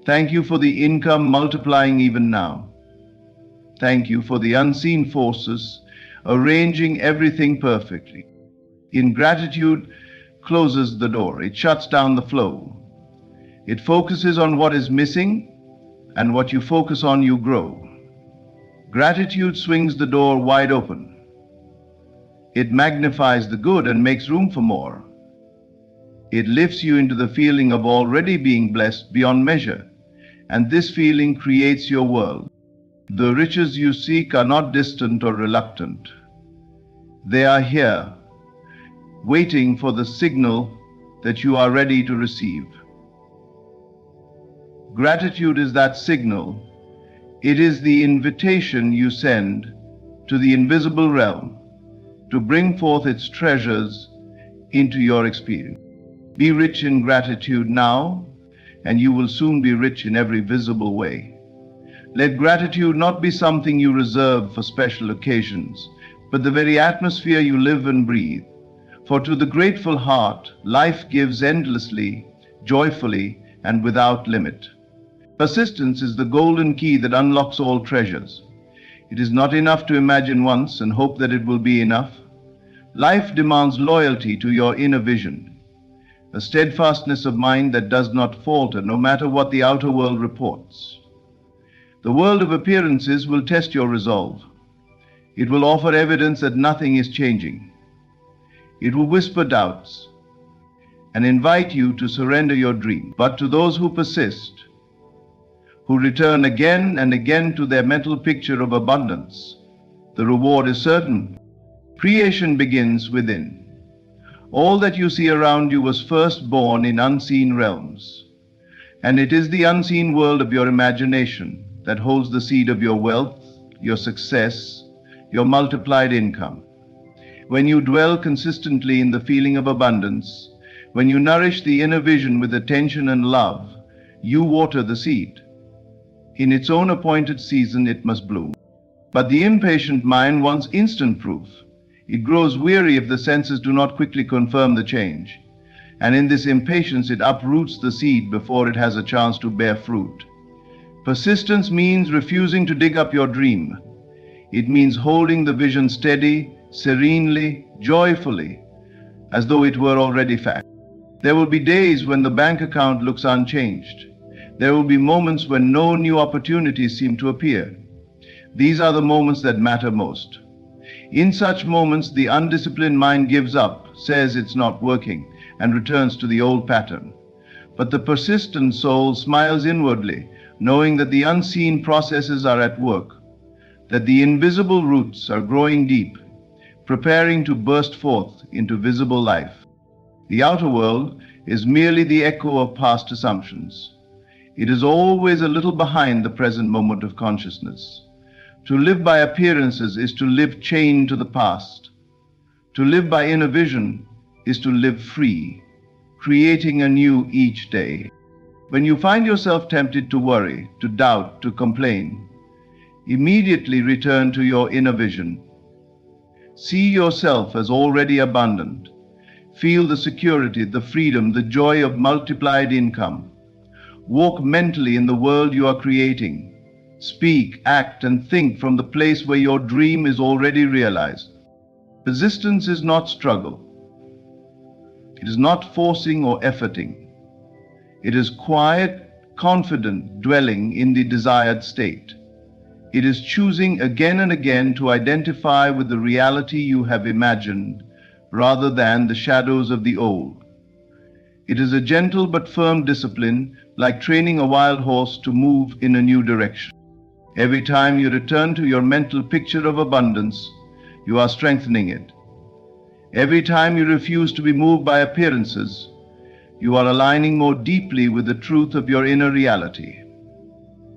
Thank you for the income multiplying even now. Thank you for the unseen forces arranging everything perfectly." Ingratitude closes the door. It shuts down the flow. It focuses on what is missing, and what you focus on, you grow. Gratitude swings the door wide open. It magnifies the good and makes room for more. It lifts you into the feeling of already being blessed beyond measure, and this feeling creates your world. The riches you seek are not distant or reluctant. They are here, waiting for the signal that you are ready to receive. Gratitude is that signal. It is the invitation you send to the invisible realm to bring forth its treasures into your experience. Be rich in gratitude now, and you will soon be rich in every visible way. Let gratitude not be something you reserve for special occasions, but the very atmosphere you live and breathe. For to the grateful heart, life gives endlessly, joyfully, and without limit. Persistence is the golden key that unlocks all treasures. It is not enough to imagine once and hope that it will be enough. Life demands loyalty to your inner vision, a steadfastness of mind that does not falter no matter what the outer world reports. The world of appearances will test your resolve. It will offer evidence that nothing is changing. It will whisper doubts and invite you to surrender your dream. But to those who persist, who return again and again to their mental picture of abundance, the reward is certain. Creation begins within. All that you see around you was first born in unseen realms, and it is the unseen world of your imagination that holds the seed of your wealth, your success, your multiplied income. When you dwell consistently in the feeling of abundance, when you nourish the inner vision with attention and love, you water the seed. In its own appointed season it must bloom. But the impatient mind wants instant proof. It grows weary if the senses do not quickly confirm the change, and in this impatience it uproots the seed before it has a chance to bear fruit. Persistence means refusing to dig up your dream. It means holding the vision steady, serenely, joyfully, as though it were already fact. There will be days when the bank account looks unchanged. There will be moments when no new opportunities seem to appear. These are the moments that matter most. In such moments, the undisciplined mind gives up, says it's not working, and returns to the old pattern. But the persistent soul smiles inwardly, knowing that the unseen processes are at work, that the invisible roots are growing deep, preparing to burst forth into visible life. The outer world is merely the echo of past assumptions. It is always a little behind the present moment of consciousness. To live by appearances is to live chained to the past. To live by inner vision is to live free, creating anew each day. When you find yourself tempted to worry, to doubt, to complain, immediately return to your inner vision. See yourself as already abundant. Feel the security, the freedom, the joy of multiplied income. Walk mentally in the world you are creating. Speak, act, and think from the place where your dream is already realized. Persistence is not struggle. It is not forcing or efforting. It is quiet, confident dwelling in the desired state. It is choosing again and again to identify with the reality you have imagined rather than the shadows of the old. It is a gentle but firm discipline, like training a wild horse to move in a new direction. Every time you return to your mental picture of abundance, you are strengthening it. Every time you refuse to be moved by appearances, you are aligning more deeply with the truth of your inner reality.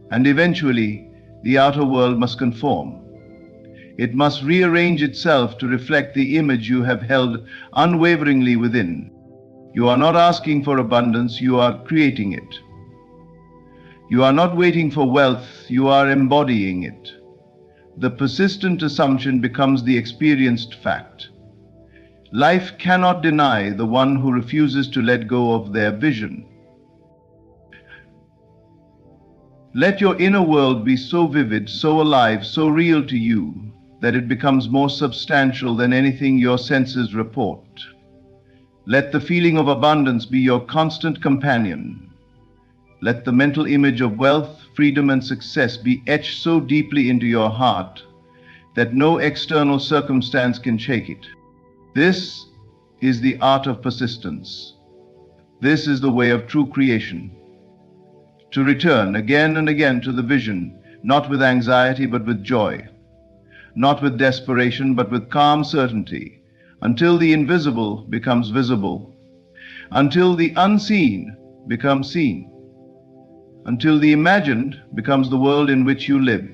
And eventually, the outer world must conform. It must rearrange itself to reflect the image you have held unwaveringly within. You are not asking for abundance, you are creating it. You are not waiting for wealth, you are embodying it. The persistent assumption becomes the experienced fact. Life cannot deny the one who refuses to let go of their vision. Let your inner world be so vivid, so alive, so real to you that it becomes more substantial than anything your senses report. Let the feeling of abundance be your constant companion. Let the mental image of wealth, freedom, and success be etched so deeply into your heart that no external circumstance can shake it. This is the art of persistence. This is the way of true creation. To return again and again to the vision, not with anxiety but with joy, not with desperation but with calm certainty, until the invisible becomes visible, until the unseen becomes seen, until the imagined becomes the world in which you live.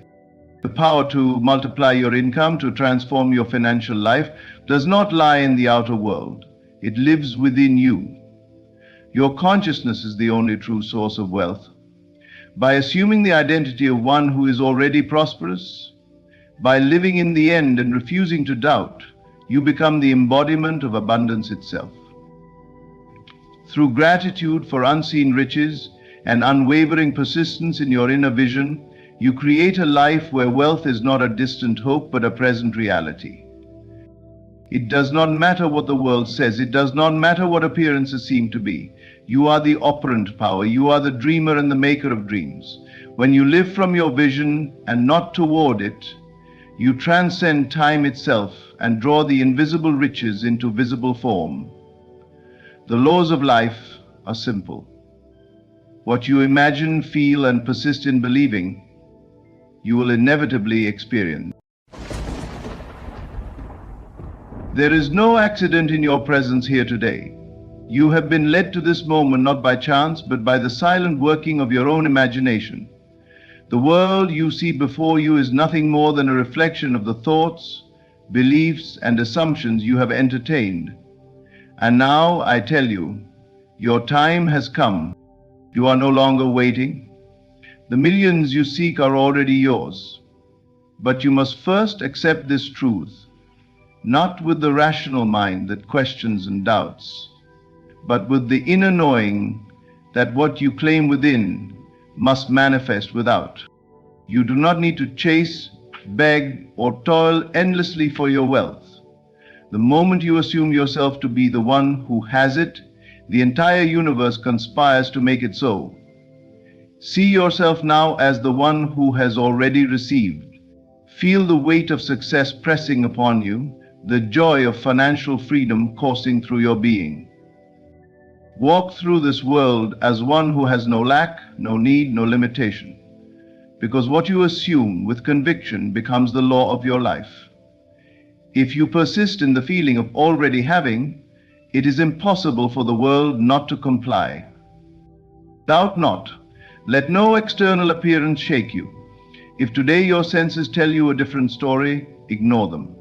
The power to multiply your income, to transform your financial life, does not lie in the outer world. It lives within you. Your consciousness is the only true source of wealth. By assuming the identity of one who is already prosperous, by living in the end and refusing to doubt, you become the embodiment of abundance itself. Through gratitude for unseen riches and unwavering persistence in your inner vision, you create a life where wealth is not a distant hope but a present reality. It does not matter what the world says. It does not matter what appearances seem to be. You are the operant power. You are the dreamer and the maker of dreams. When you live from your vision and not toward it, you transcend time itself and draw the invisible riches into visible form. The laws of life are simple. What you imagine, feel, and persist in believing, you will inevitably experience. There is no accident in your presence here today. You have been led to this moment not by chance, but by the silent working of your own imagination. The world you see before you is nothing more than a reflection of the thoughts, beliefs, and assumptions you have entertained. And now I tell you, your time has come. You are no longer waiting. The millions you seek are already yours. But you must first accept this truth, not with the rational mind that questions and doubts, but with the inner knowing that what you claim within must manifest without. You do not need to chase, beg, or toil endlessly for your wealth. The moment you assume yourself to be the one who has it, the entire universe conspires to make it so. See yourself now as the one who has already received. Feel the weight of success pressing upon you, the joy of financial freedom coursing through your being. Walk through this world as one who has no lack, no need, no limitation, because what you assume with conviction becomes the law of your life. If you persist in the feeling of already having, it is impossible for the world not to comply. Doubt not. Let no external appearance shake you. If today your senses tell you a different story, ignore them.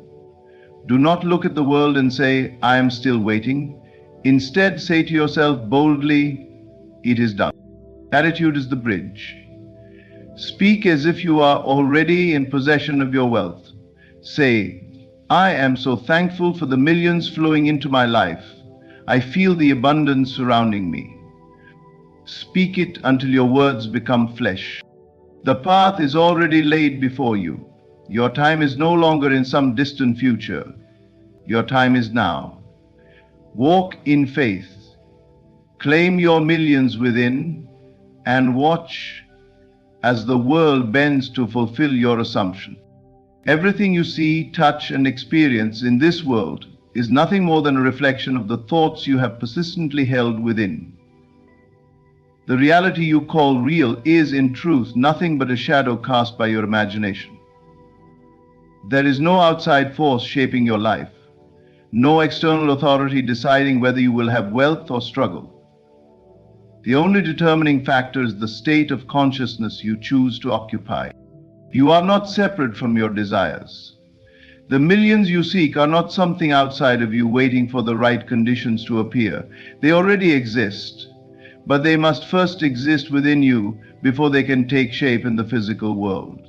Do not look at the world and say, I am still waiting. Instead, say to yourself boldly, it is done. Attitude is the bridge. Speak as if you are already in possession of your wealth. Say, I am so thankful for the millions flowing into my life. I feel the abundance surrounding me. Speak it until your words become flesh. The path is already laid before you. Your time is no longer in some distant future. Your time is now. Walk in faith. Claim your millions within and watch as the world bends to fulfill your assumption. Everything you see, touch, and experience in this world is nothing more than a reflection of the thoughts you have persistently held within. The reality you call real is, in truth, nothing but a shadow cast by your imagination. There is no outside force shaping your life, no external authority deciding whether you will have wealth or struggle. The only determining factor is the state of consciousness you choose to occupy. You are not separate from your desires. The millions you seek are not something outside of you waiting for the right conditions to appear. They already exist, but they must first exist within you before they can take shape in the physical world.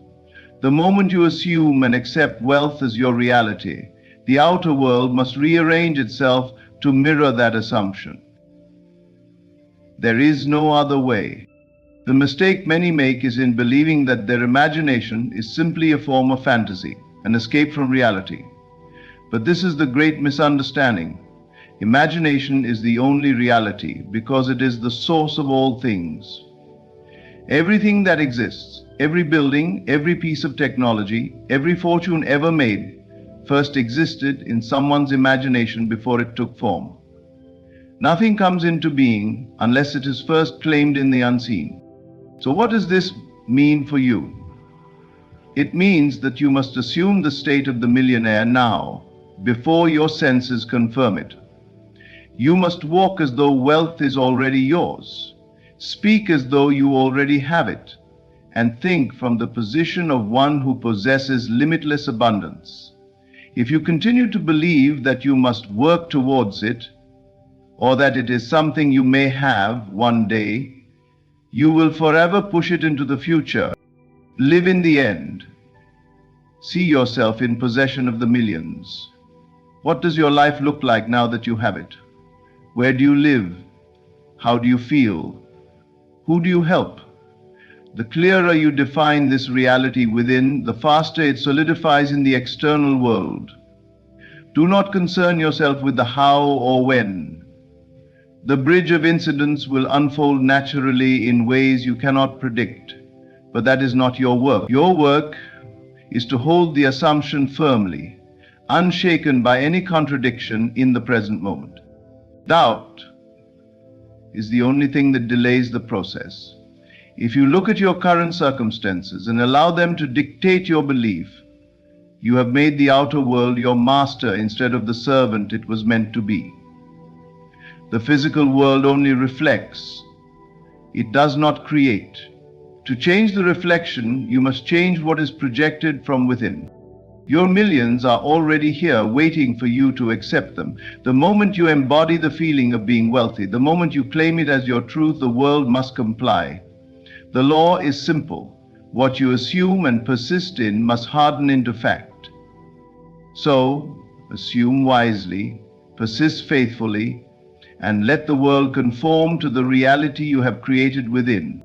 The moment you assume and accept wealth as your reality, the outer world must rearrange itself to mirror that assumption. There is no other way. The mistake many make is in believing that their imagination is simply a form of fantasy, an escape from reality. But this is the great misunderstanding. Imagination is the only reality because it is the source of all things. Everything that exists, every building, every piece of technology, every fortune ever made, first existed in someone's imagination before it took form. Nothing comes into being unless it is first claimed in the unseen. So what does this mean for you? It means that you must assume the state of the millionaire now, before your senses confirm it. You must walk as though wealth is already yours, speak as though you already have it, and think from the position of one who possesses limitless abundance. If you continue to believe that you must work towards it, or that it is something you may have one day, you will forever push it into the future. Live in the end. See yourself in possession of the millions. What does your life look like now that you have it? Where do you live? How do you feel? Who do you help? The clearer you define this reality within, the faster it solidifies in the external world. Do not concern yourself with the how or when. The bridge of incidents will unfold naturally in ways you cannot predict, but that is not your work. Your work is to hold the assumption firmly, unshaken by any contradiction in the present moment. Doubt is the only thing that delays the process. If you look at your current circumstances and allow them to dictate your belief, you have made the outer world your master instead of the servant it was meant to be. The physical world only reflects. It does not create. To change the reflection, you must change what is projected from within. Your millions are already here, waiting for you to accept them. The moment you embody the feeling of being wealthy, the moment you claim it as your truth, the world must comply. The law is simple. What you assume and persist in must harden into fact. So, assume wisely, persist faithfully, and let the world conform to the reality you have created within.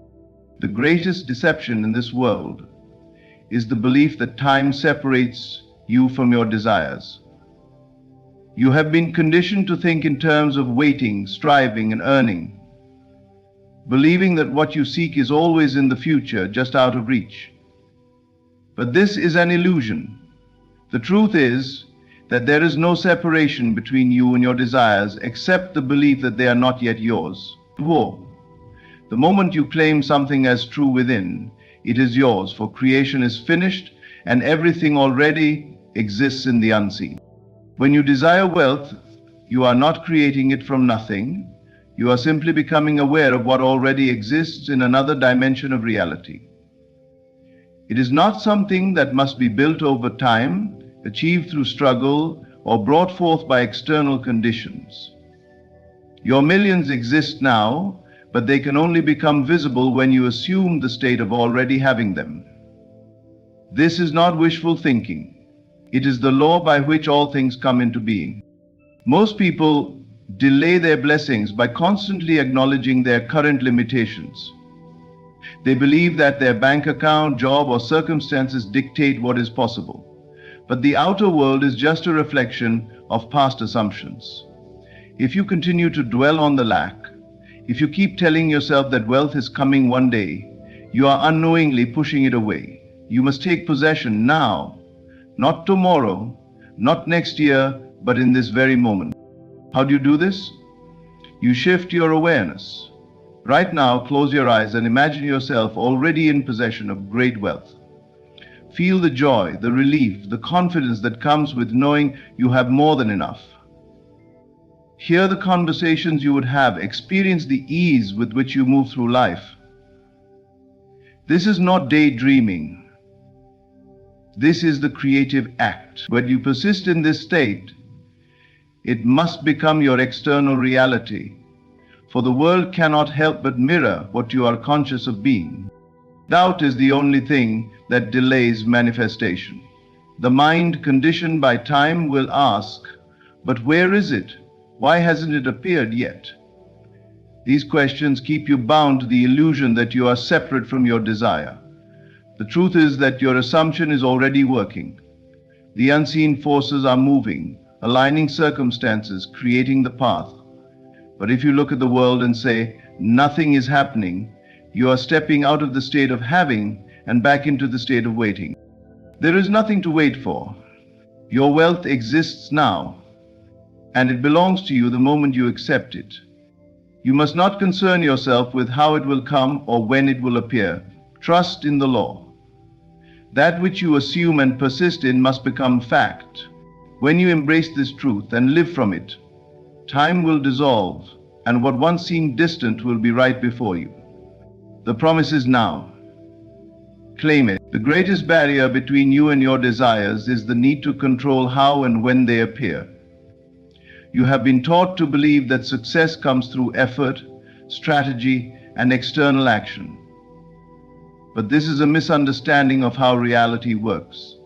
The greatest deception in this world is the belief that time separates you from your desires. You have been conditioned to think in terms of waiting, striving, and earning, believing that what you seek is always in the future, just out of reach. But this is an illusion. The truth is that there is no separation between you and your desires except the belief that they are not yet yours. Whoa. The moment you claim something as true within, it is yours, for creation is finished and everything already exists in the unseen. When you desire wealth, you are not creating it from nothing. You are simply becoming aware of what already exists in another dimension of reality. It is not something that must be built over time, achieved through struggle, or brought forth by external conditions. Your millions exist now, but they can only become visible when you assume the state of already having them. This is not wishful thinking. It is the law by which all things come into being. Most people delay their blessings by constantly acknowledging their current limitations. They believe that their bank account, job, or circumstances dictate what is possible. But the outer world is just a reflection of past assumptions. If you continue to dwell on the lack, if you keep telling yourself that wealth is coming one day, you are unknowingly pushing it away. You must take possession now, not tomorrow, not next year, but in this very moment. How do you do this? You shift your awareness. Right now, close your eyes and imagine yourself already in possession of great wealth. Feel the joy, the relief, the confidence that comes with knowing you have more than enough. Hear the conversations you would have, experience the ease with which you move through life. This is not daydreaming. This is the creative act. When you persist in this state, it must become your external reality, for the world cannot help but mirror what you are conscious of being. Doubt is the only thing that delays manifestation. The mind, conditioned by time, will ask, but where is it? Why hasn't it appeared yet? These questions keep you bound to the illusion that you are separate from your desire. The truth is that your assumption is already working. The unseen forces are moving, aligning circumstances, creating the path. But if you look at the world and say, nothing is happening, you are stepping out of the state of having and back into the state of waiting. There is nothing to wait for. Your wealth exists now. and it belongs to you the moment you accept it. You must not concern yourself with how it will come or when it will appear. Trust in the law. That which you assume and persist in must become fact. When you embrace this truth and live from it, time will dissolve, and what once seemed distant will be right before you. The promise is now. Claim it. The greatest barrier between you and your desires is the need to control how and when they appear. You have been taught to believe that success comes through effort, strategy, and external action. But this is a misunderstanding of how reality works.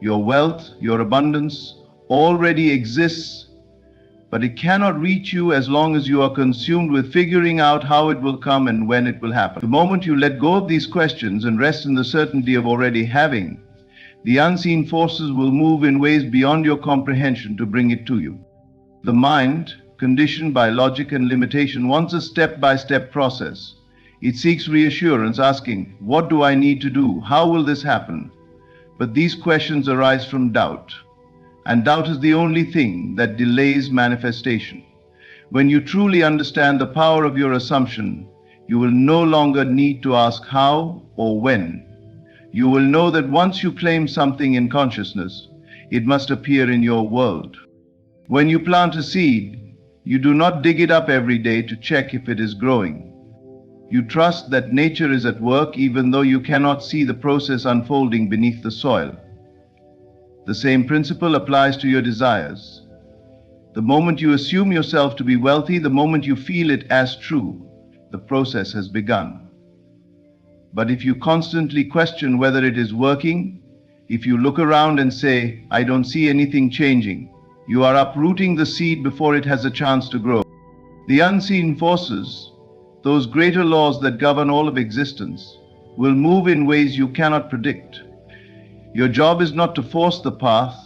Your wealth, your abundance, already exists, but it cannot reach you as long as you are consumed with figuring out how it will come and when it will happen. The moment you let go of these questions and rest in the certainty of already having, the unseen forces will move in ways beyond your comprehension to bring it to you. The mind, conditioned by logic and limitation, wants a step-by-step process. It seeks reassurance, asking, "What do I need to do? How will this happen?" But these questions arise from doubt, and doubt is the only thing that delays manifestation. When you truly understand the power of your assumption, you will no longer need to ask how or when. You will know that once you claim something in consciousness, it must appear in your world. When you plant a seed, you do not dig it up every day to check if it is growing. You trust that nature is at work even though you cannot see the process unfolding beneath the soil. The same principle applies to your desires. The moment you assume yourself to be wealthy, the moment you feel it as true, the process has begun. But if you constantly question whether it is working, if you look around and say, "I don't see anything changing," you are uprooting the seed before it has a chance to grow. The unseen forces, those greater laws that govern all of existence, will move in ways you cannot predict. Your job is not to force the path,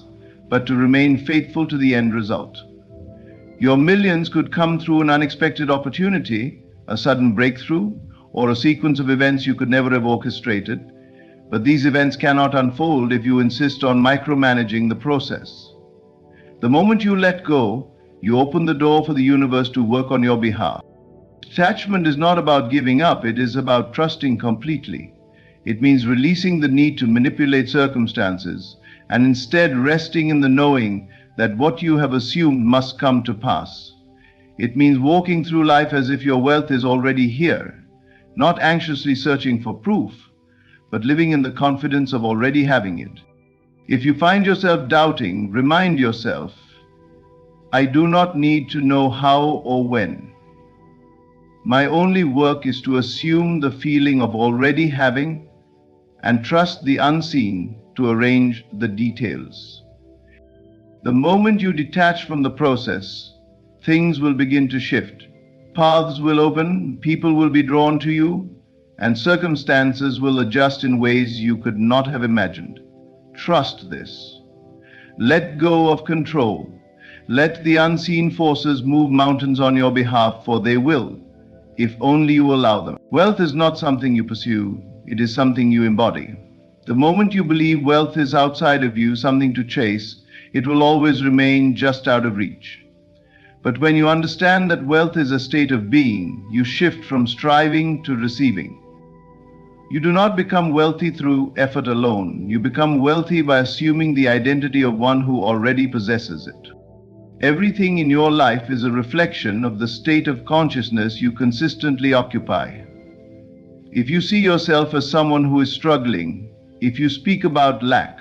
but to remain faithful to the end result. Your millions could come through an unexpected opportunity, a sudden breakthrough, or a sequence of events you could never have orchestrated, but these events cannot unfold if you insist on micromanaging the process. The moment you let go, you open the door for the universe to work on your behalf. Detachment is not about giving up, it is about trusting completely. It means releasing the need to manipulate circumstances and instead resting in the knowing that what you have assumed must come to pass. It means walking through life as if your wealth is already here, not anxiously searching for proof, but living in the confidence of already having it. If you find yourself doubting, remind yourself, "I do not need to know how or when. My only work is to assume the feeling of already having and trust the unseen to arrange the details." The moment you detach from the process, things will begin to shift. Paths will open, people will be drawn to you, and circumstances will adjust in ways you could not have imagined. Trust this. Let go of control. Let the unseen forces move mountains on your behalf, for they will, if only you allow them. Wealth is not something you pursue, it is something you embody. The moment you believe wealth is outside of you, something to chase, it will always remain just out of reach. But when you understand that wealth is a state of being, you shift from striving to receiving. You do not become wealthy through effort alone. You become wealthy by assuming the identity of one who already possesses it. Everything in your life is a reflection of the state of consciousness you consistently occupy. If you see yourself as someone who is struggling, if you speak about lack,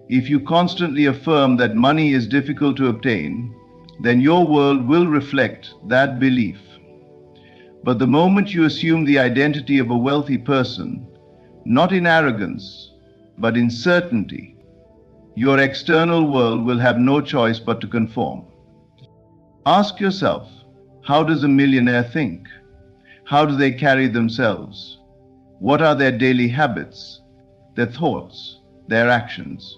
if you constantly affirm that money is difficult to obtain, then your world will reflect that belief. But the moment you assume the identity of a wealthy person, not in arrogance, but in certainty, your external world will have no choice but to conform. Ask yourself, how does a millionaire think? How do they carry themselves? What are their daily habits, their thoughts, their actions?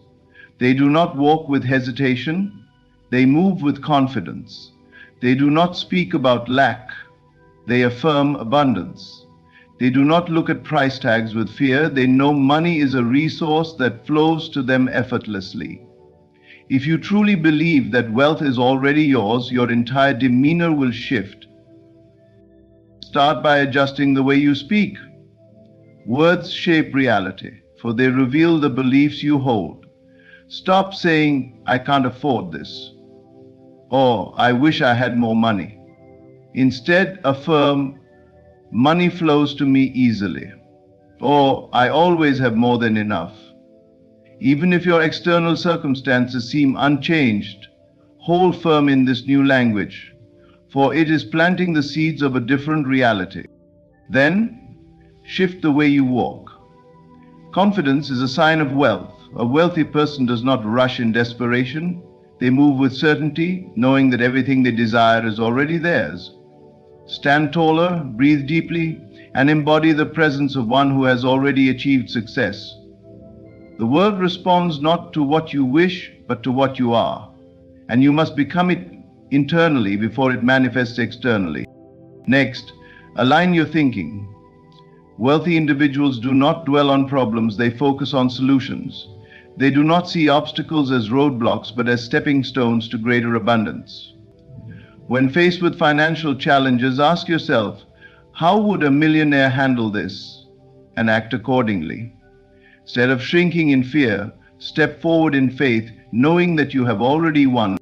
They do not walk with hesitation, they move with confidence. They do not speak about lack, they affirm abundance. They do not look at price tags with fear. They know money is a resource that flows to them effortlessly. If you truly believe that wealth is already yours, your entire demeanor will shift. Start by adjusting the way you speak. Words shape reality, for they reveal the beliefs you hold. Stop saying, "I can't afford this," or "I wish I had more money." Instead, affirm, "Money flows to me easily," or "I always have more than enough." Even if your external circumstances seem unchanged, hold firm in this new language, for it is planting the seeds of a different reality. Then, shift the way you walk. Confidence is a sign of wealth. A wealthy person does not rush in desperation. They move with certainty, knowing that everything they desire is already theirs. Stand taller, breathe deeply, and embody the presence of one who has already achieved success. The world responds not to what you wish, but to what you are, and you must become it internally before it manifests externally. Next, align your thinking. Wealthy individuals do not dwell on problems, they focus on solutions. They do not see obstacles as roadblocks, but as stepping stones to greater abundance. When faced with financial challenges, ask yourself, how would a millionaire handle this? And act accordingly. Instead of shrinking in fear, step forward in faith, knowing that you have already won.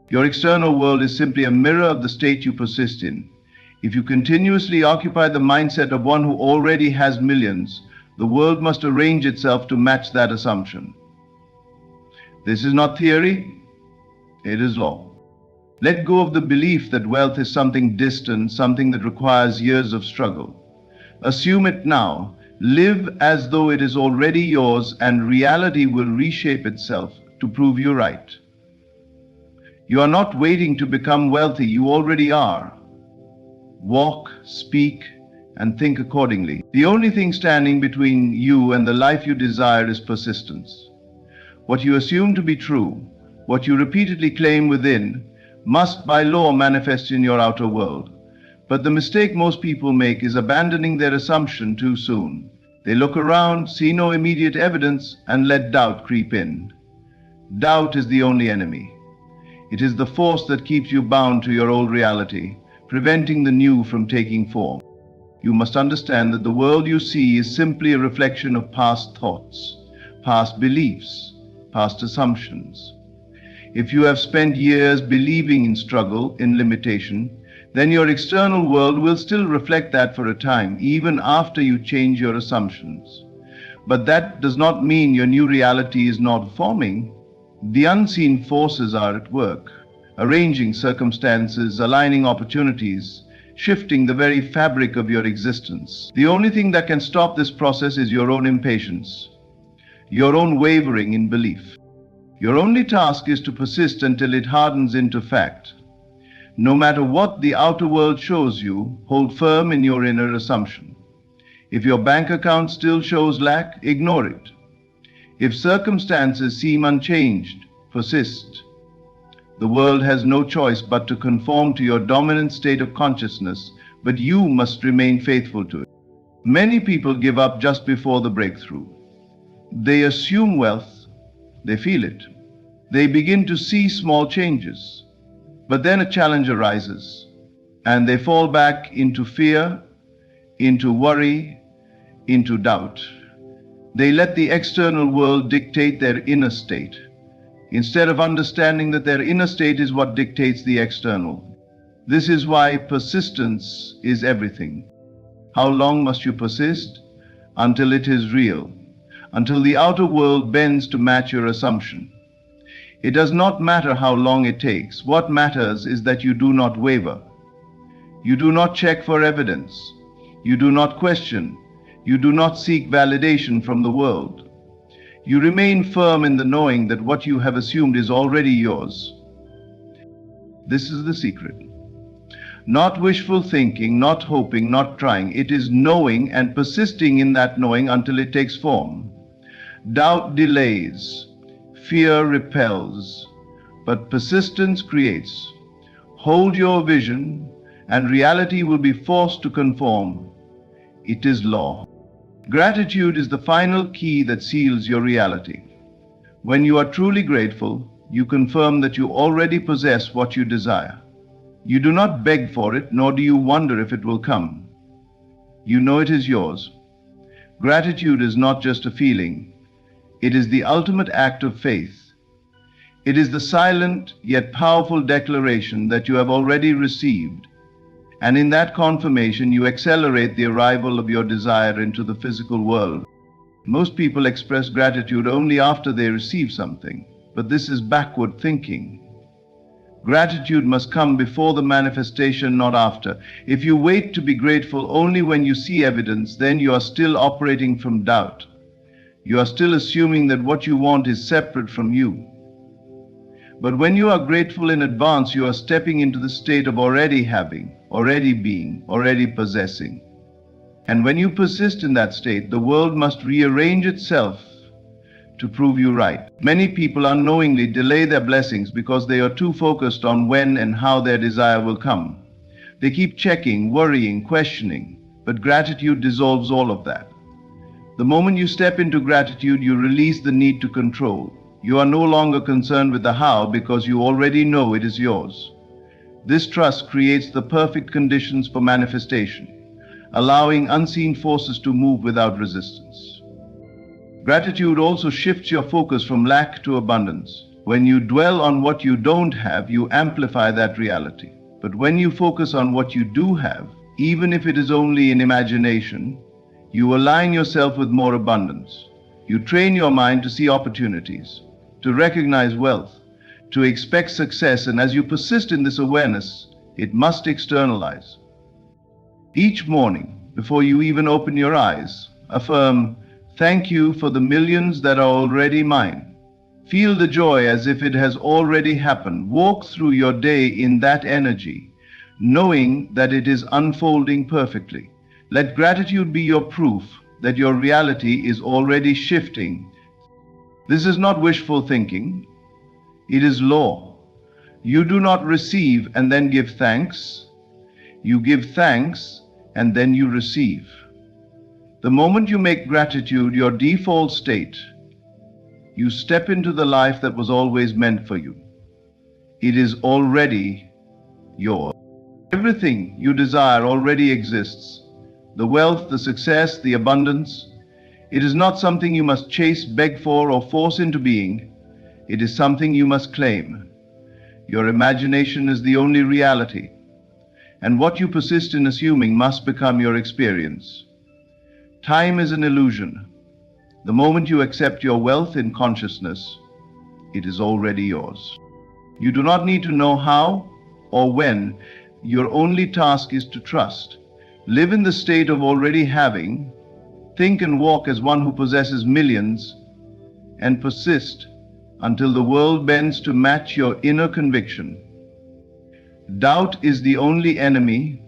Your external world is simply a mirror of the state you persist in. If you continuously occupy the mindset of one who already has millions, the world must arrange itself to match that assumption. This is not theory, it is law. Let go of the belief that wealth is something distant, something that requires years of struggle. Assume it now. Live as though it is already yours, and reality will reshape itself to prove you right. You are not waiting to become wealthy, you already are. Walk, speak, and think accordingly. The only thing standing between you and the life you desire is persistence. What you assume to be true, what you repeatedly claim within, must by law manifest in your outer world. But the mistake most people make is abandoning their assumption too soon. They look around, see no immediate evidence, and let doubt creep in. Doubt is the only enemy. It is the force that keeps you bound to your old reality, preventing the new from taking form. You must understand that the world you see is simply a reflection of past thoughts, past beliefs, past assumptions. If you have spent years believing in struggle, in limitation, then your external world will still reflect that for a time, even after you change your assumptions. But that does not mean your new reality is not forming. The unseen forces are at work, arranging circumstances, aligning opportunities, shifting the very fabric of your existence. The only thing that can stop this process is your own impatience, your own wavering in belief. Your only task is to persist until it hardens into fact. No matter what the outer world shows you, hold firm in your inner assumption. If your bank account still shows lack, ignore it. If circumstances seem unchanged, persist. The world has no choice but to conform to your dominant state of consciousness, but you must remain faithful to it. Many people give up just before the breakthrough. They assume wealth, they feel it. They begin to see small changes. But then a challenge arises, and they fall back into fear, into worry, into doubt. They let the external world dictate their inner state, instead of understanding that their inner state is what dictates the external. This is why persistence is everything. How long must you persist? Until it is real, until the outer world bends to match your assumption. It does not matter how long it takes. What matters is that you do not waver. You do not check for evidence. You do not question. You do not seek validation from the world. You remain firm in the knowing that what you have assumed is already yours. This is the secret. Not wishful thinking, not hoping, not trying. It is knowing and persisting in that knowing until it takes form. Doubt delays. Fear repels, but persistence creates. Hold your vision, and reality will be forced to conform. It is law. Gratitude is the final key that seals your reality. When you are truly grateful, you confirm that you already possess what you desire. You do not beg for it, nor do you wonder if it will come. You know it is yours. Gratitude is not just a feeling. It is the ultimate act of faith. It is the silent yet powerful declaration that you have already received, and in that confirmation you accelerate the arrival of your desire into the physical world. Most people express gratitude only after they receive something, but this is backward thinking. Gratitude must come before the manifestation, not after. If you wait to be grateful only when you see evidence, then you are still operating from doubt. You are still assuming that what you want is separate from you. But when you are grateful in advance, you are stepping into the state of already having, already being, already possessing. And when you persist in that state, the world must rearrange itself to prove you right. Many people unknowingly delay their blessings because they are too focused on when and how their desire will come. They keep checking, worrying, questioning, but gratitude dissolves all of that. The moment you step into gratitude, you release the need to control. You are no longer concerned with the how because you already know it is yours. This trust creates the perfect conditions for manifestation, allowing unseen forces to move without resistance. Gratitude also shifts your focus from lack to abundance. When you dwell on what you don't have, you amplify that reality. But when you focus on what you do have, even if it is only in imagination, you align yourself with more abundance. You train your mind to see opportunities, to recognize wealth, to expect success, and as you persist in this awareness, it must externalize. Each morning, before you even open your eyes, affirm, "Thank you for the millions that are already mine." Feel the joy as if it has already happened. Walk through your day in that energy, knowing that it is unfolding perfectly. Let gratitude be your proof that your reality is already shifting. This is not wishful thinking. It is law. You do not receive and then give thanks. You give thanks and then you receive. The moment you make gratitude your default state, you step into the life that was always meant for you. It is already yours. Everything you desire already exists. The wealth, the success, the abundance. It is not something you must chase, beg for, or force into being. It is something you must claim. Your imagination is the only reality, and what you persist in assuming must become your experience. Time is an illusion. The moment you accept your wealth in consciousness, it is already yours. You do not need to know how or when. Your only task is to trust. Live in the state of already having. Think and walk as one who possesses millions, and persist until the world bends to match your inner conviction. Doubt is the only enemy,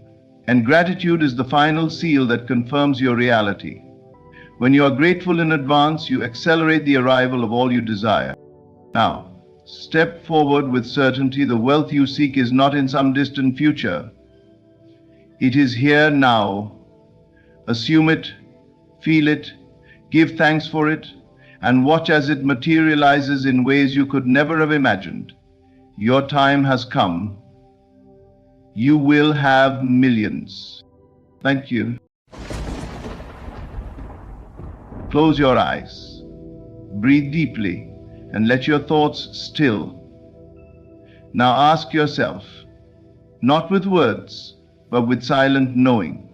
and gratitude is the final seal that confirms your reality. When you are grateful in advance, you accelerate the arrival of all you desire. Now, step forward with certainty. The wealth you seek is not in some distant future. It is here now. Assume it, feel it, give thanks for it, and watch as it materializes in ways you could never have imagined. Your time has come. You will have millions. Thank you. Close your eyes. Breathe deeply and let your thoughts still. Now ask yourself, not with words, but with silent knowing.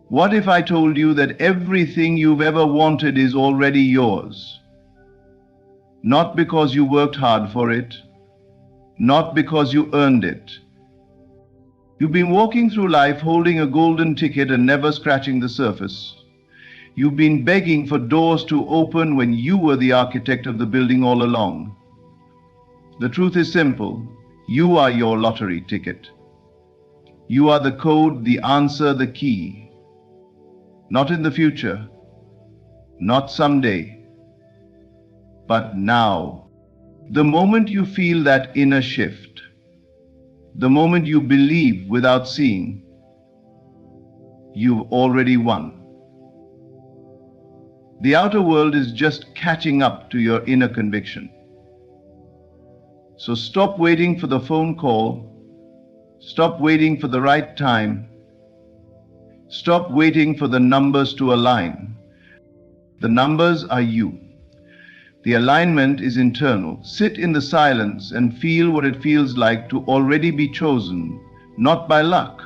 What if I told you that everything you've ever wanted is already yours? Not because you worked hard for it, not because you earned it. You've been walking through life holding a golden ticket and never scratching the surface. You've been begging for doors to open when you were the architect of the building all along. The truth is simple. You are your lottery ticket. You are the code, the answer, the key. Not in the future, not someday, but now. The moment you feel that inner shift, the moment you believe without seeing, you've already won. The outer world is just catching up to your inner conviction. So stop waiting for the phone call. Stop waiting for the right time. Stop waiting for the numbers to align. The numbers are you. The alignment is internal. Sit in the silence and feel what it feels like to already be chosen, not by luck,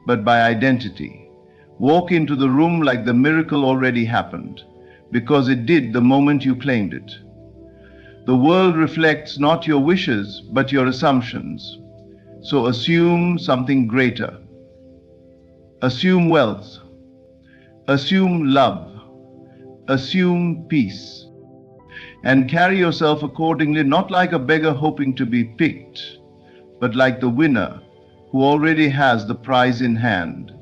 but by identity. Walk into the room like the miracle already happened, because it did the moment you claimed it. The world reflects not your wishes, but your assumptions. So assume something greater. Assume wealth. Assume love. Assume peace. And carry yourself accordingly, not like a beggar hoping to be picked, but like the winner who already has the prize in hand.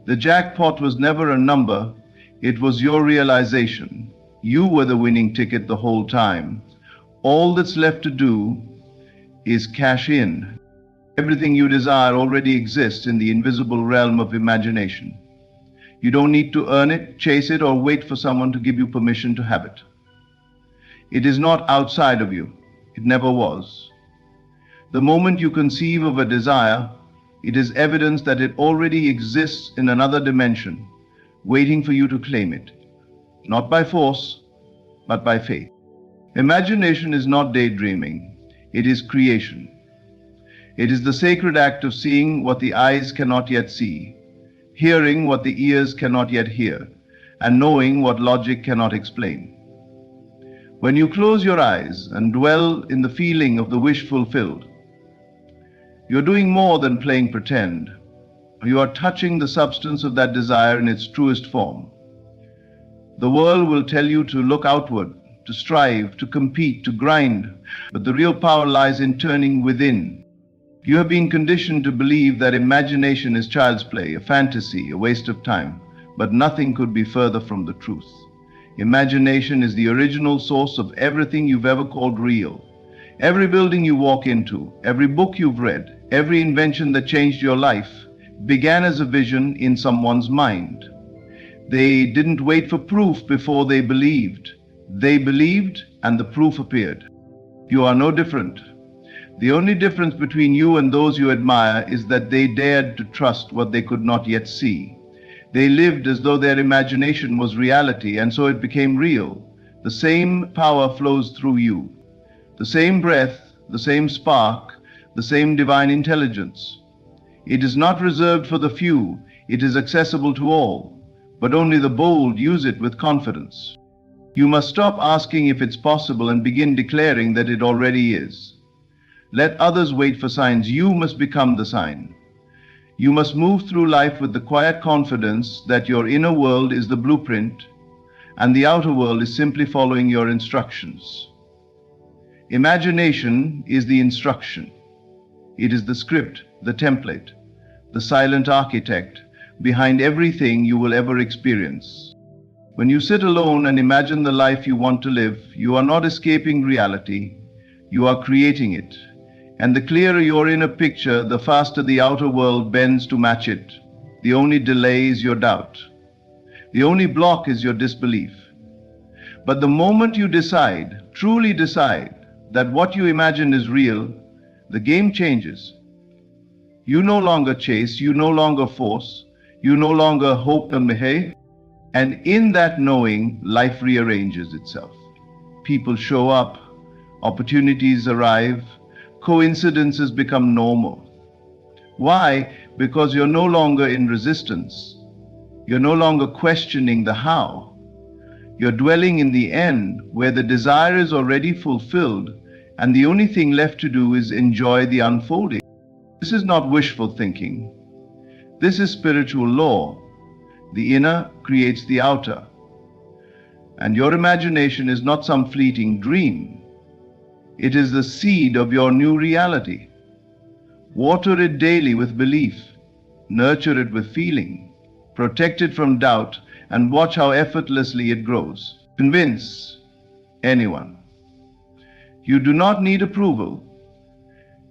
The jackpot was never a number, it was your realization. You were the winning ticket the whole time. All that's left to do is cash in. Everything you desire already exists in the invisible realm of imagination. You don't need to earn it, chase it, or wait for someone to give you permission to have it. It is not outside of you. It never was. The moment you conceive of a desire, it is evidence that it already exists in another dimension, waiting for you to claim it. Not by force, but by faith. Imagination is not daydreaming. It is creation. It is the sacred act of seeing what the eyes cannot yet see, hearing what the ears cannot yet hear, and knowing what logic cannot explain. When you close your eyes and dwell in the feeling of the wish fulfilled, you're doing more than playing pretend. You are touching the substance of that desire in its truest form. The world will tell you to look outward, to strive, to compete, to grind, but the real power lies in turning within. You have been conditioned to believe that imagination is child's play, a fantasy, a waste of time, but nothing could be further from the truth. Imagination is the original source of everything you've ever called real. Every building you walk into, every book you've read, every invention that changed your life began as a vision in someone's mind. They didn't wait for proof before they believed. They believed and the proof appeared. You are no different. The only difference between you and those you admire is that they dared to trust what they could not yet see. They lived as though their imagination was reality, and so it became real. The same power flows through you. The same breath, the same spark, the same divine intelligence. It is not reserved for the few, it is accessible to all, but only the bold use it with confidence. You must stop asking if it's possible and begin declaring that it already is. Let others wait for signs. You must become the sign. You must move through life with the quiet confidence that your inner world is the blueprint and the outer world is simply following your instructions. Imagination is the instruction. It is the script, the template, the silent architect behind everything you will ever experience. When you sit alone and imagine the life you want to live, you are not escaping reality, you are creating it. And the clearer your inner picture, the faster the outer world bends to match it. The only delay is your doubt. The only block is your disbelief. But the moment you decide, truly decide, that what you imagine is real, the game changes. You no longer chase, you no longer force, you no longer hope and behave. And in that knowing, life rearranges itself. People show up, opportunities arrive, coincidences become normal. Why? Because you're no longer in resistance. You're no longer questioning the how. You're dwelling in the end where the desire is already fulfilled and the only thing left to do is enjoy the unfolding. This is not wishful thinking. This is spiritual law. The inner creates the outer. And your imagination is not some fleeting dream. It is the seed of your new reality. Water it daily with belief, nurture it with feeling, protect it from doubt, and watch how effortlessly it grows. Convince anyone. You do not need approval.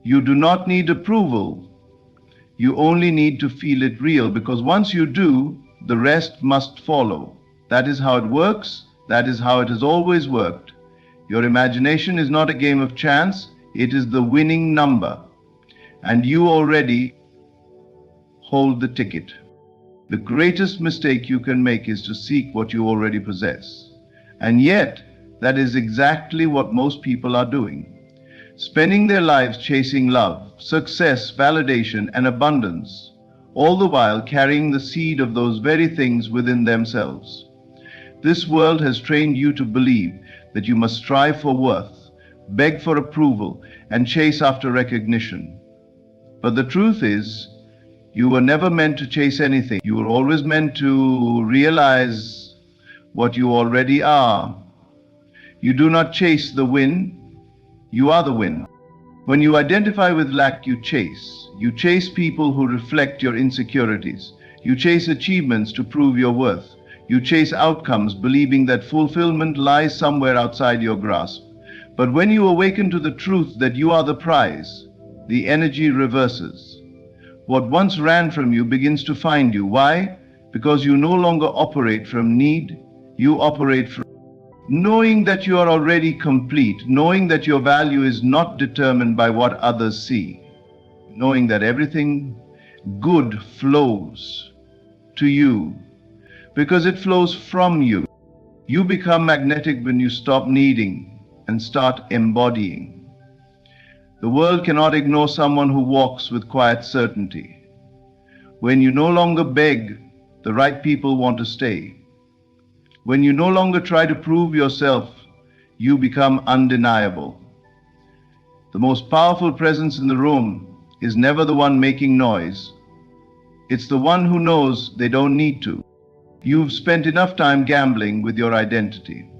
You do not need approval. You only need to feel it real, because once you do, the rest must follow. That is how it works. That is how it has always worked. Your imagination is not a game of chance, It is the winning number, and you already hold the ticket. The greatest mistake you can make is to seek what you already possess. And yet, that is exactly what most people are doing. Spending their lives chasing love, success, validation, and abundance, all the while carrying the seed of those very things within themselves. This world has trained you to believe that you must strive for worth, beg for approval, and chase after recognition. But the truth is, you were never meant to chase anything. You were always meant to realize what you already are. You do not chase the win, you are the win. When you identify with lack, you chase. You chase people who reflect your insecurities. You chase achievements to prove your worth. You chase outcomes, believing that fulfillment lies somewhere outside your grasp. But when you awaken to the truth that you are the prize, the energy reverses. What once ran from you begins to find you. Why? Because you no longer operate from need, you operate from knowing that you are already complete, knowing that your value is not determined by what others see, knowing that everything good flows to you because it flows from you. You become magnetic when you stop needing and start embodying. The world cannot ignore someone who walks with quiet certainty. When you no longer beg, the right people want to stay. When you no longer try to prove yourself, you become undeniable. The most powerful presence in the room is never the one making noise. It's the one who knows they don't need to. You've spent enough time gambling with your identity,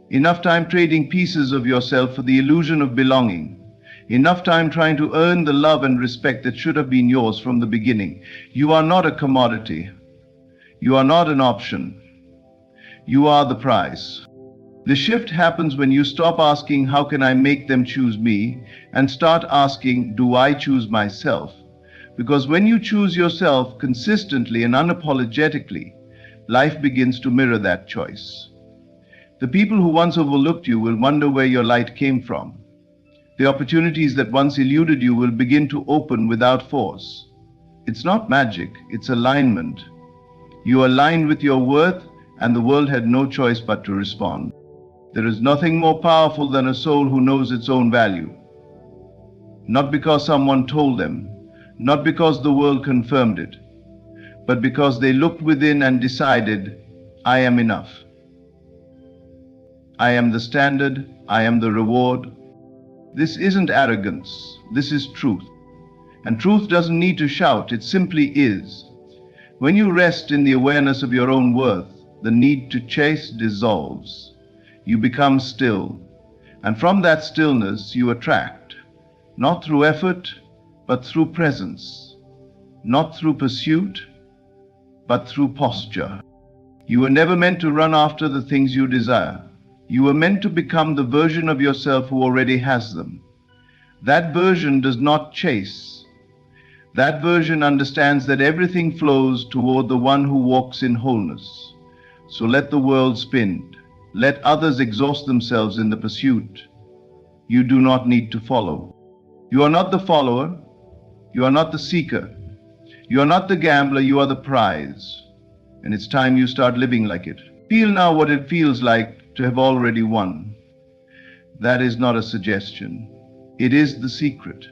enough time trading pieces of yourself for the illusion of belonging, enough time trying to earn the love and respect that should have been yours from the beginning. You are not a commodity. You are not an option. You are the prize. The shift happens when you stop asking, how can I make them choose me? And start asking, do I choose myself? Because when you choose yourself consistently and unapologetically, life begins to mirror that choice. The people who once overlooked you will wonder where your light came from. The opportunities that once eluded you will begin to open without force. It's not magic, it's alignment. You aligned with your worth, and the world had no choice but to respond. There is nothing more powerful than a soul who knows its own value. Not because someone told them, not because the world confirmed it, but because they looked within and decided, I am enough. I am the standard, I am the reward. This isn't arrogance, this is truth. And truth doesn't need to shout, it simply is. When you rest in the awareness of your own worth, the need to chase dissolves. You become still. And from that stillness, you attract, not through effort, but through presence. Not through pursuit, but through posture. You were never meant to run after the things you desire. You were meant to become the version of yourself who already has them. That version does not chase. That version understands that everything flows toward the one who walks in wholeness. So let the world spin. Let others exhaust themselves in the pursuit. You do not need to follow. You are not the follower. You are not the seeker. You are not the gambler. You are the prize. And it's time you start living like it. Feel now what it feels like to have already won. That is not a suggestion. It is the secret.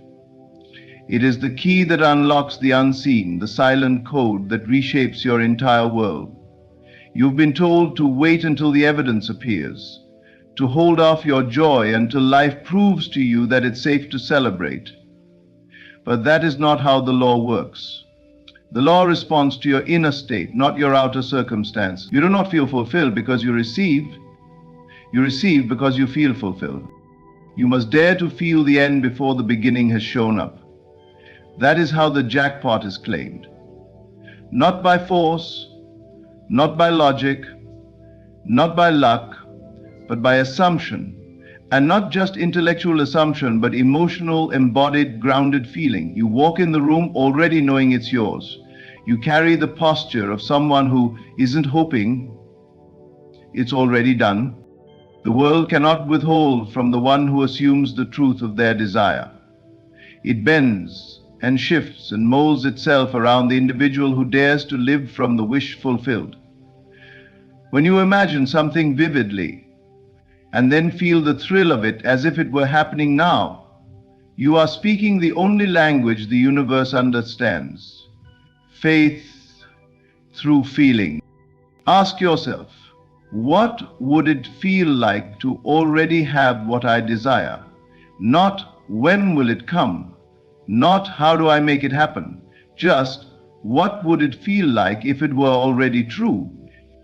It is the key that unlocks the unseen, the silent code that reshapes your entire world. You've been told to wait until the evidence appears, to hold off your joy until life proves to you that it's safe to celebrate. But that is not how the law works. The law responds to your inner state, not your outer circumstance. You do not feel fulfilled because you receive. You receive because you feel fulfilled. You must dare to feel the end before the beginning has shown up. That is how the jackpot is claimed. Not by force, not by logic, not by luck, but by assumption. And not just intellectual assumption, but emotional, embodied, grounded feeling. You walk in the room already knowing it's yours. You carry the posture of someone who isn't hoping, it's already done. The world cannot withhold from the one who assumes the truth of their desire. It bends and shifts and molds itself around the individual who dares to live from the wish fulfilled. When you imagine something vividly and then feel the thrill of it as if it were happening now, you are speaking the only language the universe understands: faith through feeling. Ask yourself, what would it feel like to already have what I desire? Not when will it come, not how do I make it happen, just what would it feel like if it were already true?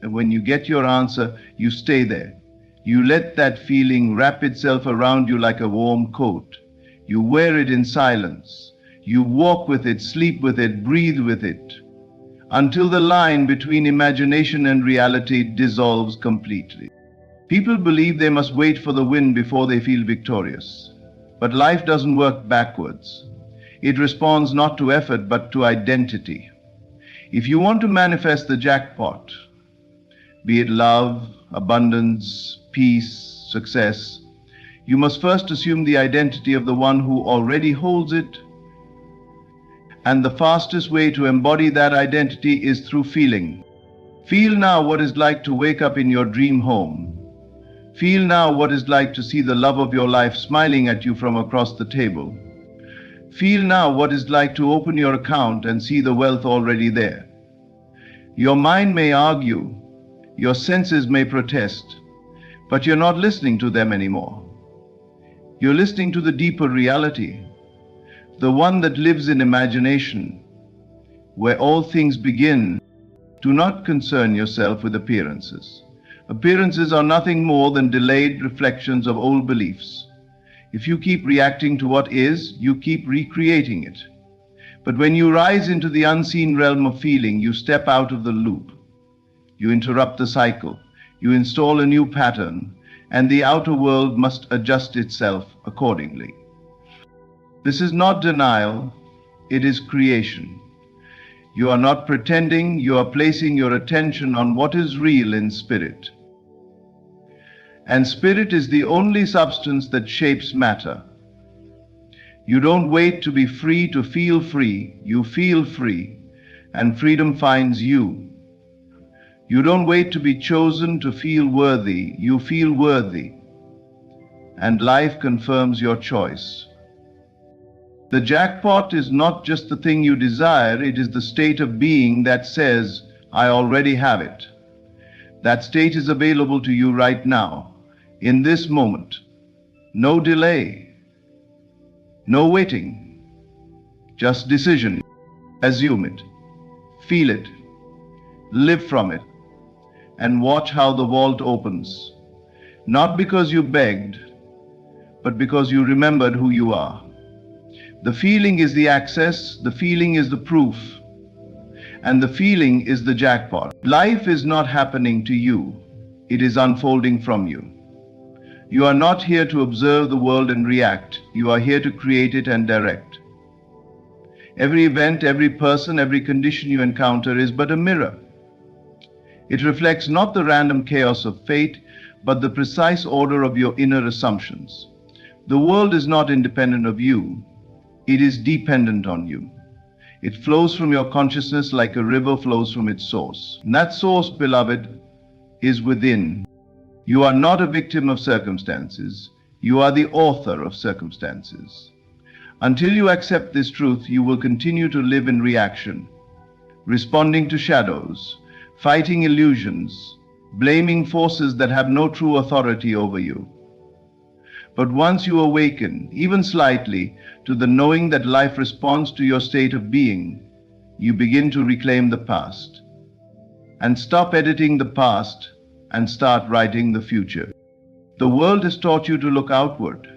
And when you get your answer, you stay there. You let that feeling wrap itself around you like a warm coat. You wear it in silence. You walk with it, sleep with it, breathe with it, until the line between imagination and reality dissolves completely. People believe they must wait for the win before they feel victorious. But life doesn't work backwards. It responds not to effort, but to identity. If you want to manifest the jackpot, be it love, abundance, peace, success, you must first assume the identity of the one who already holds it. And the fastest way to embody that identity is through feeling. Feel now what it's like to wake up in your dream home. Feel now what it's like to see the love of your life smiling at you from across the table. Feel now what it's like to open your account and see the wealth already there. Your mind may argue, your senses may protest, but you're not listening to them anymore. You're listening to the deeper reality, the one that lives in imagination, where all things begin. Do not concern yourself with appearances. Appearances are nothing more than delayed reflections of old beliefs. If you keep reacting to what is, you keep recreating it. But when you rise into the unseen realm of feeling, you step out of the loop. You interrupt the cycle. You install a new pattern, and the outer world must adjust itself accordingly. This is not denial, it is creation. You are not pretending, you are placing your attention on what is real in spirit. And spirit is the only substance that shapes matter. You don't wait to be free to feel free, you feel free, and freedom finds you. You don't wait to be chosen to feel worthy, you feel worthy, and life confirms your choice. The jackpot is not just the thing you desire, it is the state of being that says, I already have it. That state is available to you right now, in this moment. No delay, no waiting, just decision. Assume it, feel it, live from it, and watch how the vault opens. Not because you begged, but because you remembered who you are. The feeling is the access, the feeling is the proof, and the feeling is the jackpot. Life is not happening to you, it is unfolding from you. You are not here to observe the world and react, you are here to create it and direct. Every event, every person, every condition you encounter is but a mirror. It reflects not the random chaos of fate, but the precise order of your inner assumptions. The world is not independent of you, it is dependent on you. It flows from your consciousness like a river flows from its source. And that source, beloved, is within. You are not a victim of circumstances, you are the author of circumstances. Until you accept this truth, you will continue to live in reaction, responding to shadows, fighting illusions, blaming forces that have no true authority over you. But once you awaken, even slightly, to the knowing that life responds to your state of being, you begin to reclaim the past, and stop editing the past and start writing the future. The world has taught you to look outward,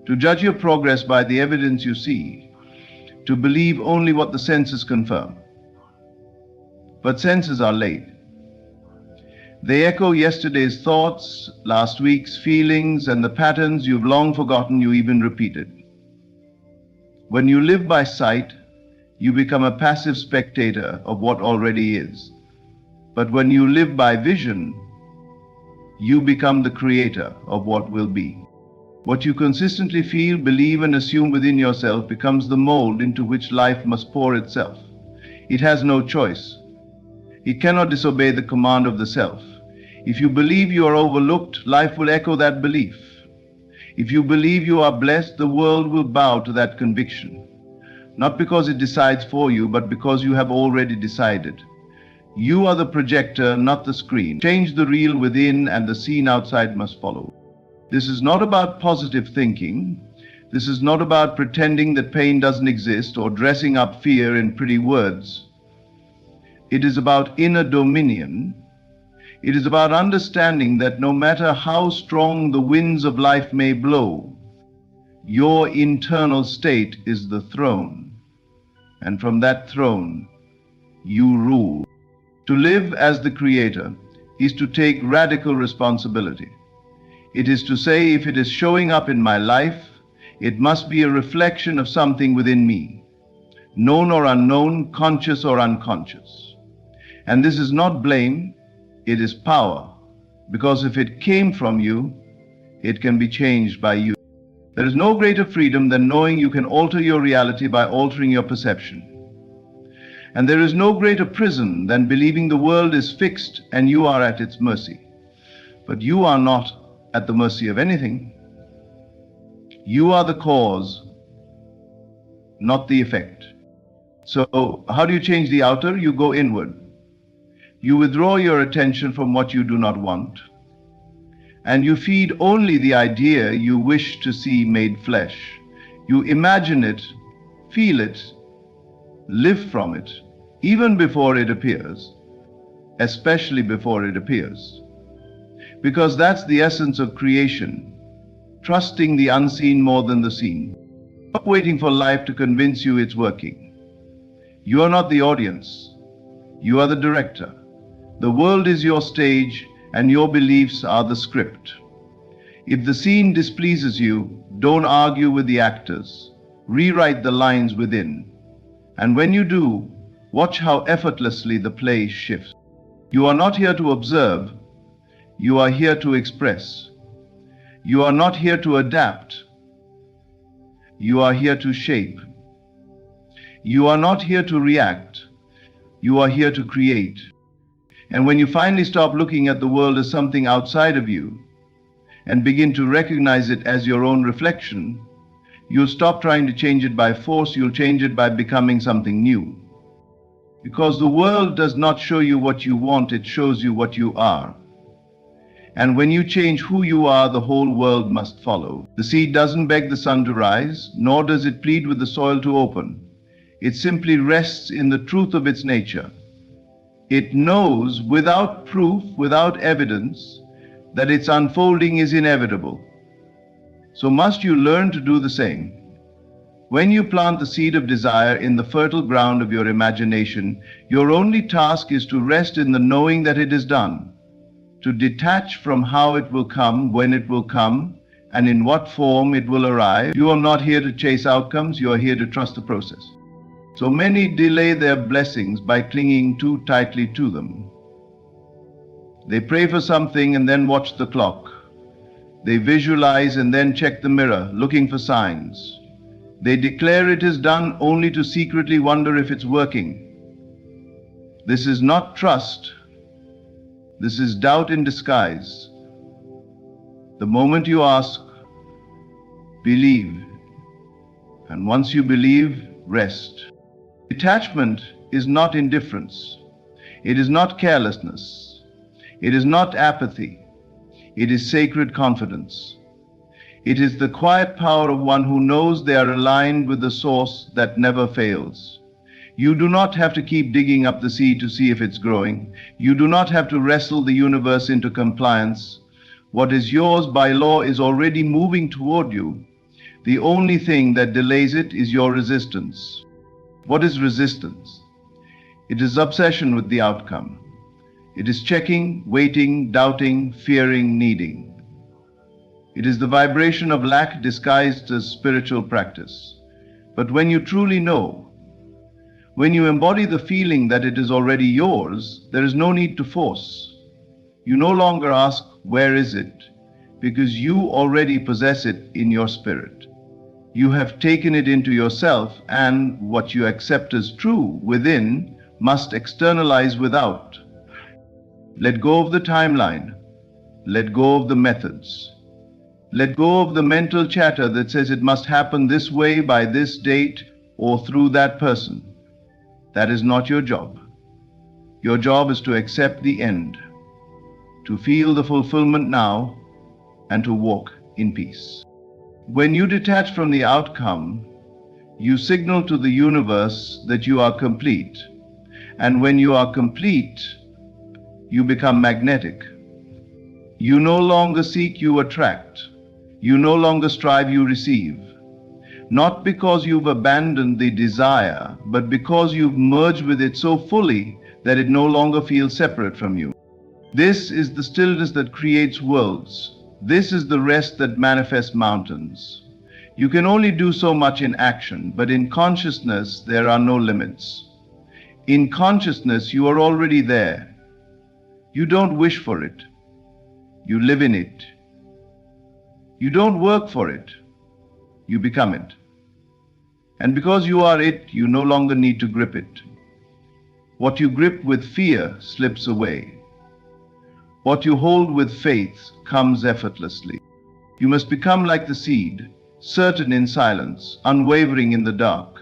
to judge your progress by the evidence you see, to believe only what the senses confirm. But senses are late. They echo yesterday's thoughts, last week's feelings, and the patterns you've long forgotten you even repeated. When you live by sight, you become a passive spectator of what already is. But when you live by vision, You become the creator of what will be. What you consistently feel, believe, and assume within yourself becomes the mold into which life must pour itself. It has no choice. It cannot disobey the command of the self. If you believe you are overlooked, life will echo that belief. If you believe you are blessed, the world will bow to that conviction. Not because it decides for you, but because you have already decided. You are the projector, not the screen. Change the real within, and the scene outside must follow. This is not about positive thinking. This is not about pretending that pain doesn't exist or dressing up fear in pretty words. It is about inner dominion. It is about understanding that no matter how strong the winds of life may blow, your internal state is the throne. And from that throne, you rule. To live as the creator is to take radical responsibility. It is to say, if it is showing up in my life, it must be a reflection of something within me, known or unknown, conscious or unconscious. And this is not blame, it is power, because if it came from you, it can be changed by you. There is no greater freedom than knowing you can alter your reality by altering your perception. And there is no greater prison than believing the world is fixed and you are at its mercy. But you are not at the mercy of anything. You are the cause, not the effect. So how do you change the outer? You go inward. You withdraw your attention from what you do not want, and you feed only the idea you wish to see made flesh. You imagine it, feel it, live from it, even before it appears, especially before it appears. Because that's the essence of creation, trusting the unseen more than the seen. Stop waiting for life to convince you it's working. You are not the audience. You are the director. The world is your stage, and your beliefs are the script. If the scene displeases you, don't argue with the actors. Rewrite the lines within. And when you do, watch how effortlessly the play shifts. You are not here to observe. You are here to express. You are not here to adapt. You are here to shape. You are not here to react. You are here to create. And when you finally stop looking at the world as something outside of you and begin to recognize it as your own reflection, you'll stop trying to change it by force. You'll change it by becoming something new. Because the world does not show you what you want, it shows you what you are. And when you change who you are, the whole world must follow. The seed doesn't beg the sun to rise, nor does it plead with the soil to open. It simply rests in the truth of its nature. It knows without proof, without evidence, that its unfolding is inevitable. So must you learn to do the same. When you plant the seed of desire in the fertile ground of your imagination, your only task is to rest in the knowing that it is done, to detach from how it will come, when it will come, and in what form it will arrive. You are not here to chase outcomes, you are here to trust the process. So many delay their blessings by clinging too tightly to them. They pray for something and then watch the clock. They visualize and then check the mirror, looking for signs. They declare it is done only to secretly wonder if it's working. This is not trust. This is doubt in disguise. The moment you ask, believe. And once you believe, rest. Detachment is not indifference. It is not carelessness. It is not apathy. It is sacred confidence. It is the quiet power of one who knows they are aligned with the source that never fails. You do not have to keep digging up the seed to see if it's growing. You do not have to wrestle the universe into compliance. What is yours by law is already moving toward you. The only thing that delays it is your resistance. What is resistance? It is obsession with the outcome. It is checking, waiting, doubting, fearing, needing. It is the vibration of lack disguised as spiritual practice. But when you truly know, when you embody the feeling that it is already yours, there is no need to force. You no longer ask, "Where is it?" because you already possess it in your spirit. You have taken it into yourself, and what you accept as true within must externalize without. Let go of the timeline. Let go of the methods. Let go of the mental chatter that says it must happen this way by this date or through that person. That is not your job. Your job is to accept the end, to feel the fulfillment now, and to walk in peace. When you detach from the outcome, you signal to the universe that you are complete. And when you are complete, you become magnetic. You no longer seek, you attract. You no longer strive, you receive. Not because you've abandoned the desire, but because you've merged with it so fully that it no longer feels separate from you. This is the stillness that creates worlds. This is the rest that manifests mountains. You can only do so much in action, but in consciousness there are no limits. In consciousness you are already there. You don't wish for it. You live in it. You don't work for it. You become it. And because you are it, you no longer need to grip it. What you grip with fear slips away. What you hold with faith comes effortlessly. You must become like the seed, certain in silence, unwavering in the dark,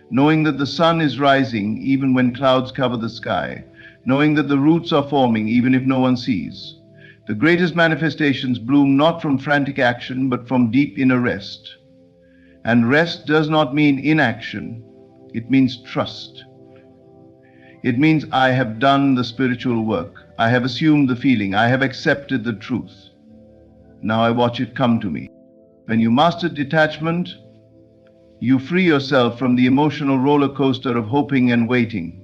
knowing that the sun is rising even when clouds cover the sky, knowing that the roots are forming even if no one sees. The greatest manifestations bloom not from frantic action, but from deep inner rest. And rest does not mean inaction, it means trust. It means I have done the spiritual work, I have assumed the feeling, I have accepted the truth. Now I watch it come to me. When you master detachment, you free yourself from the emotional roller coaster of hoping and waiting.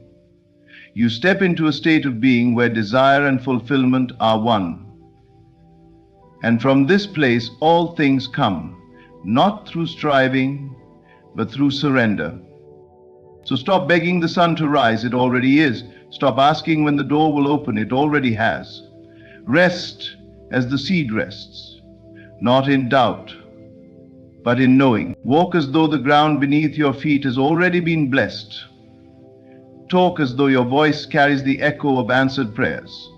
You step into a state of being where desire and fulfillment are one. And from this place all things come, not through striving, but through surrender. So stop begging the sun to rise, it already is. Stop asking when the door will open, it already has. Rest as the seed rests, not in doubt, but in knowing. Walk as though the ground beneath your feet has already been blessed. Talk as though your voice carries the echo of answered prayers.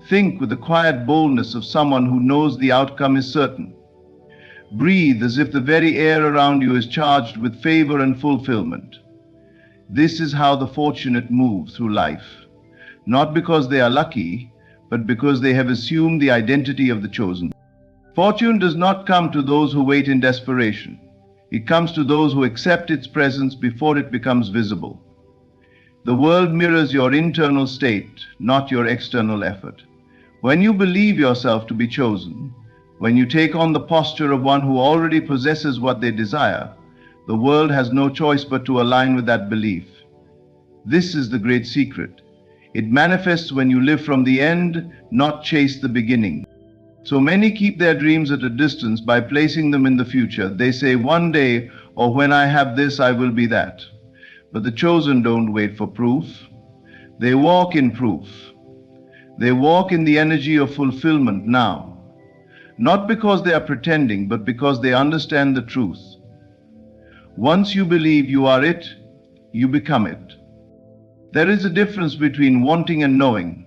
Think with the quiet boldness of someone who knows the outcome is certain. Breathe as if the very air around you is charged with favor and fulfillment. This is how the fortunate move through life, not because they are lucky, but because they have assumed the identity of the chosen. Fortune does not come to those who wait in desperation. It comes to those who accept its presence before it becomes visible. The world mirrors your internal state, not your external effort. When you believe yourself to be chosen, when you take on the posture of one who already possesses what they desire, the world has no choice but to align with that belief. This is the great secret. It manifests when you live from the end, not chase the beginning. So many keep their dreams at a distance by placing them in the future. They say, one day, or when I have this, I will be that. But the chosen don't wait for proof. They walk in proof. They walk in the energy of fulfillment now. Not because they are pretending, but because they understand the truth. Once you believe you are it, you become it. There is a difference between wanting and knowing.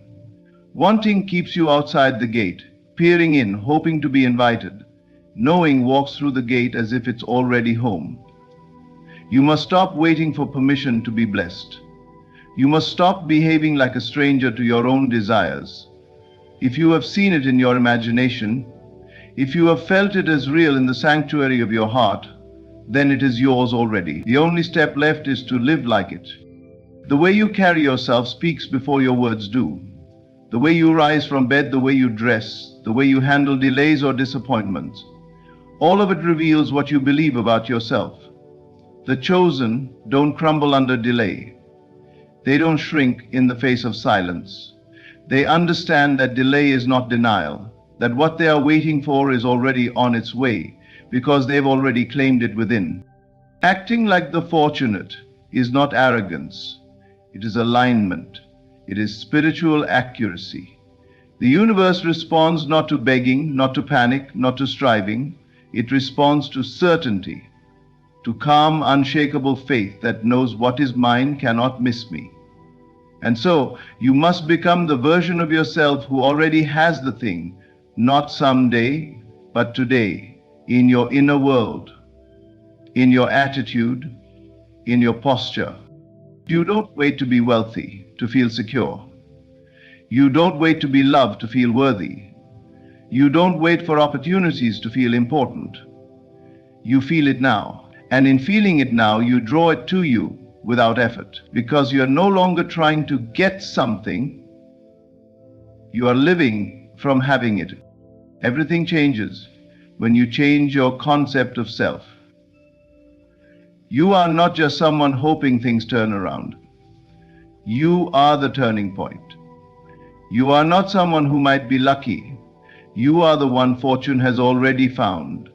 Wanting keeps you outside the gate, peering in, hoping to be invited. Knowing walks through the gate as if it's already home. You must stop waiting for permission to be blessed. You must stop behaving like a stranger to your own desires. If you have seen it in your imagination, if you have felt it as real in the sanctuary of your heart, then it is yours already. The only step left is to live like it. The way you carry yourself speaks before your words do. The way you rise from bed, the way you dress, the way you handle delays or disappointments. All of it reveals what you believe about yourself. The chosen don't crumble under delay. They don't shrink in the face of silence. They understand that delay is not denial, that what they are waiting for is already on its way, because they've already claimed it within. Acting like the fortunate is not arrogance. It is alignment. It is spiritual accuracy. The universe responds not to begging, not to panic, not to striving. It responds to certainty, to calm, unshakable faith that knows what is mine cannot miss me. And so, you must become the version of yourself who already has the thing, not someday, but today, in your inner world, in your attitude, in your posture. You don't wait to be wealthy to feel secure. You don't wait to be loved to feel worthy. You don't wait for opportunities to feel important. You feel it now. And in feeling it now, you draw it to you without effort, because you are no longer trying to get something. You are living from having it. Everything changes when you change your concept of self. You are not just someone hoping things turn around. You are the turning point. You are not someone who might be lucky. You are the one fortune has already found.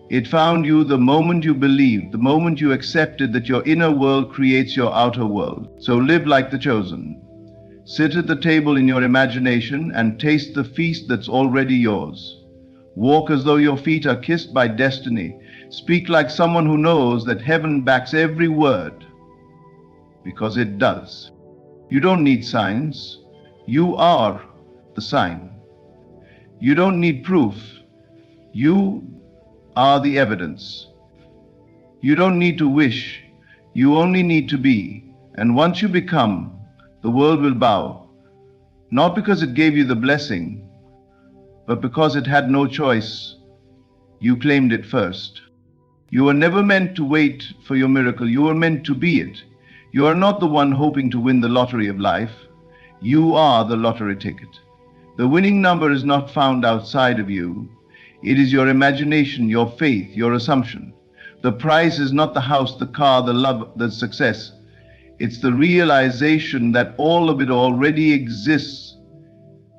It found you the moment you believed, the moment you accepted that your inner world creates your outer world. So live like the chosen. Sit at the table in your imagination and taste the feast that's already yours. Walk as though your feet are kissed by destiny. Speak like someone who knows that heaven backs every word, because it does. You don't need signs. You are the sign. You don't need proof. You are the evidence. You don't need to wish. You only need to be. And once you become, the world will bow. Not because it gave you the blessing, but because it had no choice. You claimed it first. You were never meant to wait for your miracle. You were meant to be it. You are not the one hoping to win the lottery of life. You are the lottery ticket. The winning number is not found outside of you. It is your imagination, your faith, your assumption. The prize is not the house, the car, the love, the success. It's the realization that all of it already exists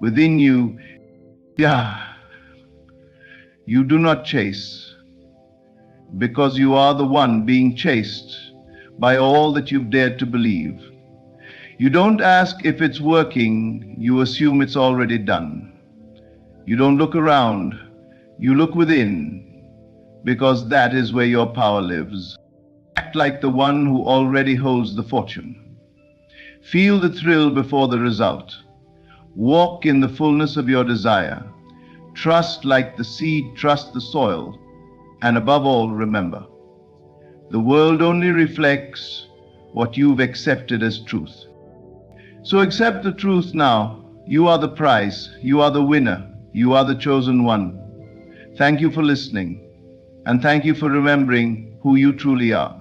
within you. Yeah. You do not chase, because you are the one being chased by all that you've dared to believe. You don't ask if it's working, you assume it's already done. You don't look around, you look within, because that is where your power lives. Act like the one who already holds the fortune. Feel the thrill before the result. Walk in the fullness of your desire. Trust like the seed, trust the soil. And above all, remember, the world only reflects what you've accepted as truth. So accept the truth now. You are the prize. You are the winner. You are the chosen one. Thank you for listening. And thank you for remembering who you truly are.